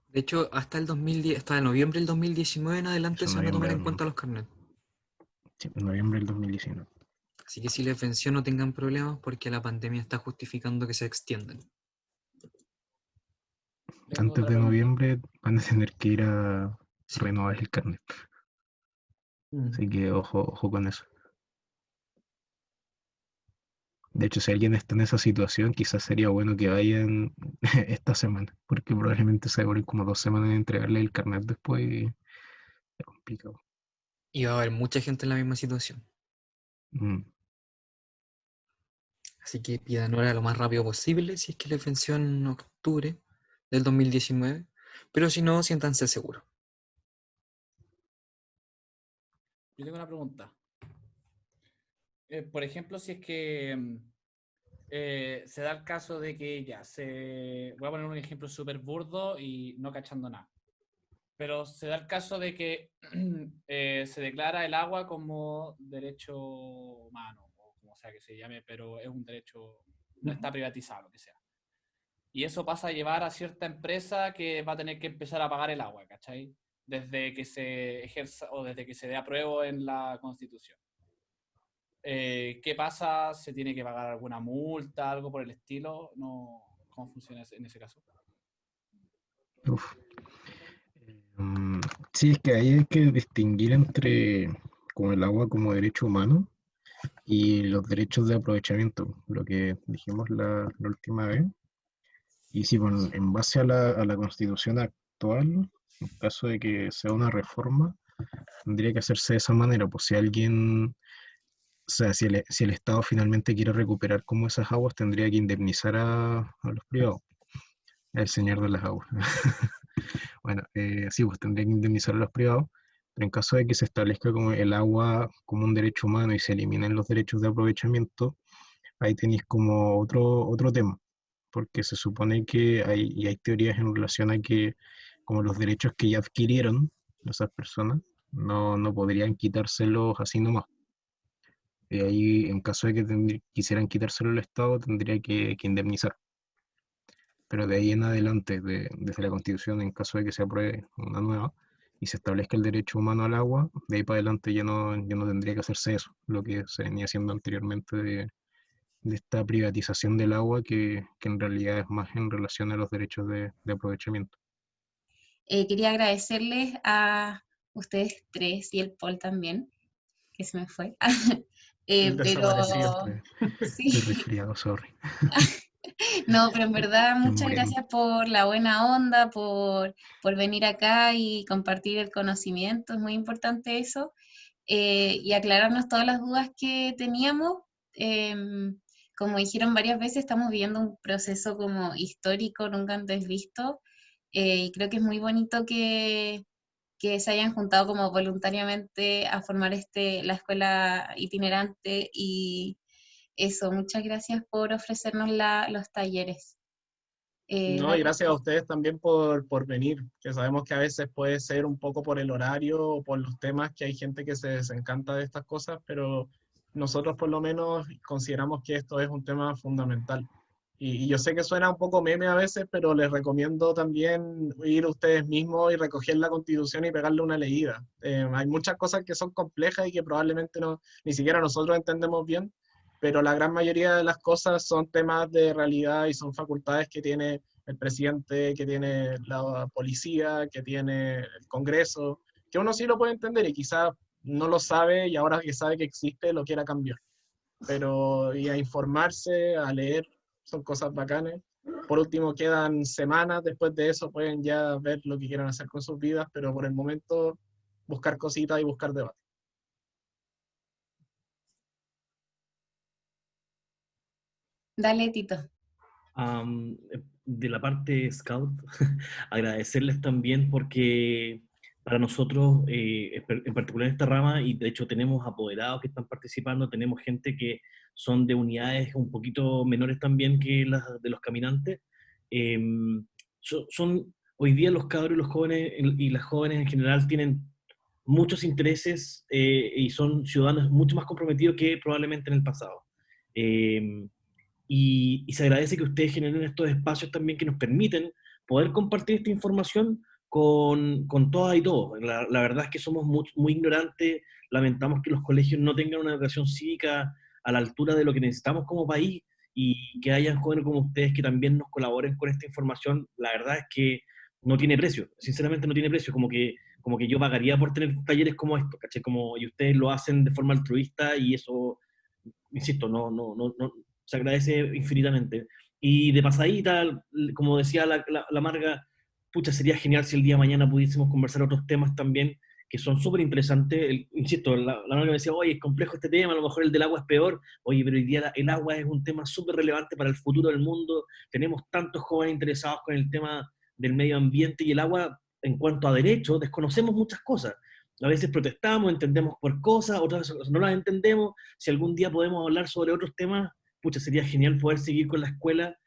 De hecho, hasta el 2010, hasta noviembre del 2019 en adelante Eso en se van a tomar noviembre, en cuenta los carnets. sí, en noviembre del 2019. Así que si les venció no tengan problemas porque la pandemia está justificando que se extiendan. Tengo Antes otra de pregunta. noviembre van a tener que ir a Sí. renovar el carnet. Así que ojo con eso. De hecho, si alguien está en esa situación, quizás sería bueno que vayan esta semana, porque probablemente se demoren como 2 semanas en entregarle el carnet después y es complicado. Y va a haber mucha gente en la misma situación. Mm. Así que pidan hora lo más rápido posible si es que les venció en octubre del 2019. Pero si no, siéntanse seguros. Yo tengo una pregunta. Por ejemplo, si es que se da el caso de que voy a poner un ejemplo súper burdo y no cachando nada. Pero se da el caso de que se declara el agua como derecho humano, o como sea que se llame, pero es un derecho, no está privatizado, lo que sea. Y eso pasa a llevar a cierta empresa que va a tener que empezar a pagar el agua, ¿cachai? Desde que se ejerza o desde que se dé apruebo en la Constitución. ¿Qué pasa? ¿Se tiene que pagar alguna multa, algo por el estilo? No, ¿cómo funciona en ese caso? Uf. Sí, es que ahí hay que distinguir entre como el agua como derecho humano y los derechos de aprovechamiento, lo que dijimos la última vez. Y sí, bueno, en base a la Constitución actual, en caso de que sea una reforma, tendría que hacerse de esa manera, pues si alguien, o sea, si el Estado finalmente quiere recuperar como esas aguas, tendría que indemnizar a los privados, el señor de las aguas. Bueno, sí, pues tendría que indemnizar a los privados, pero en caso de que se establezca como el agua como un derecho humano y se eliminen los derechos de aprovechamiento, ahí tenéis como otro tema, porque se supone que hay teorías en relación a que como los derechos que ya adquirieron esas personas, no podrían quitárselos así nomás. Y ahí, en caso de que quisieran quitárselo al Estado, tendría que indemnizar. Pero de ahí en adelante, desde la Constitución, en caso de que se apruebe una nueva y se establezca el derecho humano al agua, de ahí para adelante ya no tendría que hacerse eso, lo que se venía haciendo anteriormente de esta privatización del agua que en realidad es más en relación a los derechos de aprovechamiento. Quería agradecerles a ustedes tres y el Paul también, que se me fue. El Pero desaparecido. sí, Estoy resfriado, sorry. no, pero en verdad Estoy muchas muriendo. gracias por la buena onda, por venir acá y compartir el conocimiento, es muy importante eso, y aclararnos todas las dudas que teníamos. Em, Como dijeron varias veces, estamos viviendo un proceso como histórico, nunca antes visto, y creo que es muy bonito que se hayan juntado como voluntariamente a formar la escuela itinerante y eso, muchas gracias por ofrecernos los talleres. No, y Dale. gracias a ustedes también por venir, que sabemos que a veces puede ser un poco por el horario o por los temas, que hay gente que se desencanta de estas cosas, pero nosotros por lo menos consideramos que esto es un tema fundamental. Y yo sé que suena un poco meme a veces, pero les recomiendo también ir ustedes mismos y recoger la Constitución y pegarle una leída. Hay muchas cosas que son complejas y que probablemente ni siquiera nosotros entendemos bien, pero la gran mayoría de las cosas son temas de realidad y son facultades que tiene el presidente, que tiene la policía, que tiene el Congreso, que uno sí lo puede entender y quizás no lo sabe y ahora que sabe que existe lo quiera cambiar. Pero y a informarse, a leer, son cosas bacanas. Por último, quedan semanas, después de eso pueden ya ver lo que quieran hacer con sus vidas, pero por el momento buscar cositas y buscar debate. Dale, Tito. De la parte Scout, agradecerles también porque para nosotros, en particular en esta rama, y de hecho tenemos apoderados que están participando, tenemos gente que son de unidades un poquito menores también que las de los caminantes. Hoy día los cabros y los jóvenes y las jóvenes en general tienen muchos intereses y son ciudadanos mucho más comprometidos que probablemente en el pasado. Eh, y se agradece que ustedes generen estos espacios también que nos permiten poder compartir esta información con todas y todos. La verdad es que somos muy ignorantes, lamentamos que los colegios no tengan una educación cívica a la altura de lo que necesitamos como país y que hayan jóvenes como ustedes que también nos colaboren con esta información. La verdad es que no tiene precio, sinceramente no tiene precio, como que yo pagaría por tener talleres como estos, ¿caché? Y ustedes lo hacen de forma altruista y eso, insisto, no, se agradece infinitamente. Y de pasadita, como decía la Marga, pucha, sería genial si el día de mañana pudiésemos conversar otros temas también que son súper interesantes. Insisto, la Marga me decía, oye, es complejo este tema, a lo mejor el del agua es peor. Oye, pero hoy día el agua es un tema súper relevante para el futuro del mundo. Tenemos tantos jóvenes interesados con el tema del medio ambiente y el agua en cuanto a derechos, desconocemos muchas cosas. A veces protestamos, entendemos por cosas, otras veces no las entendemos. Si algún día podemos hablar sobre otros temas, pucha, sería genial poder seguir con la escuela,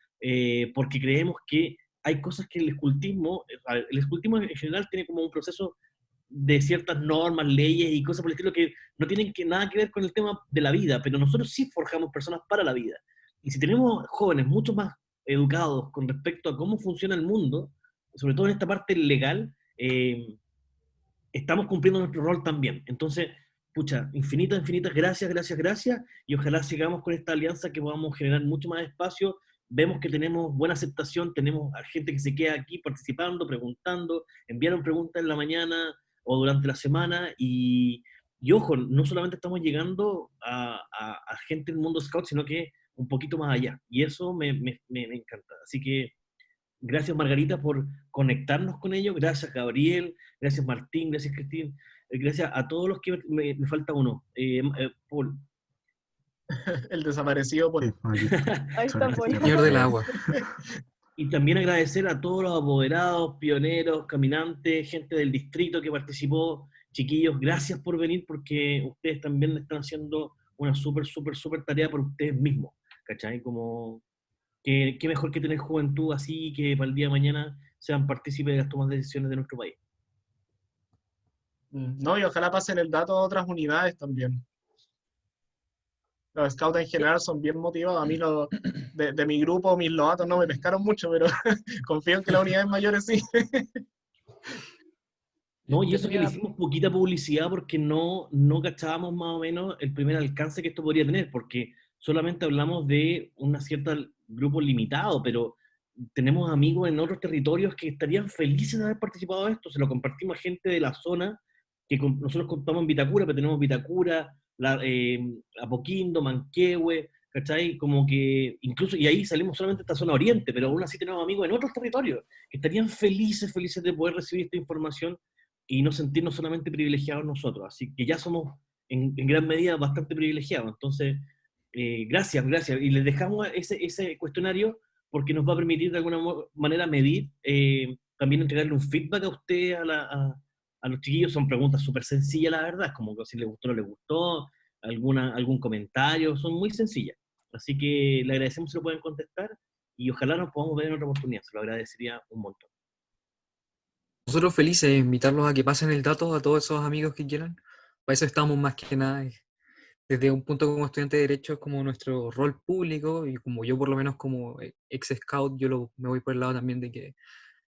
porque creemos que hay cosas que el escultismo en general tiene como un proceso de ciertas normas, leyes y cosas por el estilo que no tienen nada que ver con el tema de la vida, pero nosotros sí forjamos personas para la vida. Y si tenemos jóvenes mucho más educados con respecto a cómo funciona el mundo, sobre todo en esta parte legal, estamos cumpliendo nuestro rol también. Entonces, pucha, infinitas, infinitas gracias, gracias, gracias, y ojalá sigamos con esta alianza que podamos generar mucho más espacio. Vemos que tenemos buena aceptación, tenemos a gente que se queda aquí participando, preguntando, enviaron preguntas en la mañana o durante la semana, y ojo, no solamente estamos llegando a gente del mundo scout, sino que un poquito más allá, y eso me encanta. Así que gracias Margarita por conectarnos con ellos, gracias Gabriel, gracias Martín, gracias Cristín, gracias a todos los que me falta uno. Paul. El desaparecido Sí, Paul. aquí. Ahí está, Paul. Señor del agua. Y también agradecer a todos los apoderados, pioneros, caminantes, gente del distrito que participó. Chiquillos, gracias por venir porque ustedes también están haciendo una súper, súper, súper tarea por ustedes mismos, ¿cachai? Como, qué mejor que tener juventud así que para el día de mañana sean partícipes de las tomas de decisiones de nuestro país. No, y ojalá pasen el dato a otras unidades también. Los scouts en general son bien motivados. A mí de mi grupo, mis lobatos no me pescaron mucho, pero confío en que las unidades mayores sí. No, y Yo eso que le tenía- hicimos poquita publicidad porque no cachábamos más o menos el primer alcance que esto podría tener, porque solamente hablamos de un cierto grupo limitado, pero tenemos amigos en otros territorios que estarían felices de haber participado de esto. Se lo compartimos a gente de la zona, nosotros contamos en Vitacura, pero tenemos Vitacura, Apoquindo, Manquehue, ¿cachai? Como que incluso, y ahí salimos solamente de esta zona oriente, pero aún así tenemos amigos en otros territorios que estarían felices, felices de poder recibir esta información y no sentirnos solamente privilegiados nosotros. Así que ya somos en gran medida bastante privilegiados. Entonces, gracias, gracias. Y les dejamos ese cuestionario porque nos va a permitir de alguna manera medir, también entregarle un feedback a usted, a los chiquillos. Son preguntas súper sencillas, la verdad, como que si les gustó o no les gustó, algún comentario, son muy sencillas. Así que le agradecemos si lo pueden contestar y ojalá nos podamos ver en otra oportunidad, se lo agradecería un montón. Nosotros felices de invitarlos a que pasen el dato a todos esos amigos que quieran. Para eso estamos más que nada. Desde un punto como estudiante de Derecho es como nuestro rol público y como yo por lo menos como ex scout, me voy por el lado también de que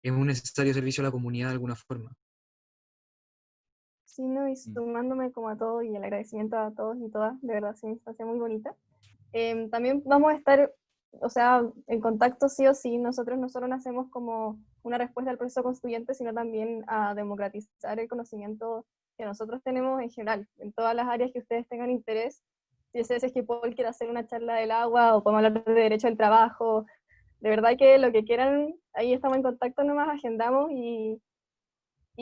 es un necesario servicio a la comunidad de alguna forma. Sí, no, y sumándome como a todo y el agradecimiento a todos y todas, de verdad, es una instancia muy bonita. También vamos a estar, o sea, en contacto sí o sí. Nosotros no solo nacemos como una respuesta al proceso constituyente, sino también a democratizar el conocimiento que nosotros tenemos en general, en todas las áreas que ustedes tengan interés. Si es que Paul quiere hacer una charla del agua o podemos hablar de derecho al trabajo, de verdad que lo que quieran, ahí estamos en contacto nomás, agendamos y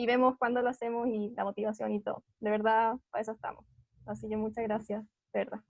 vemos cuándo lo hacemos y la motivación y todo. De verdad, para eso estamos. Así que muchas gracias, de verdad.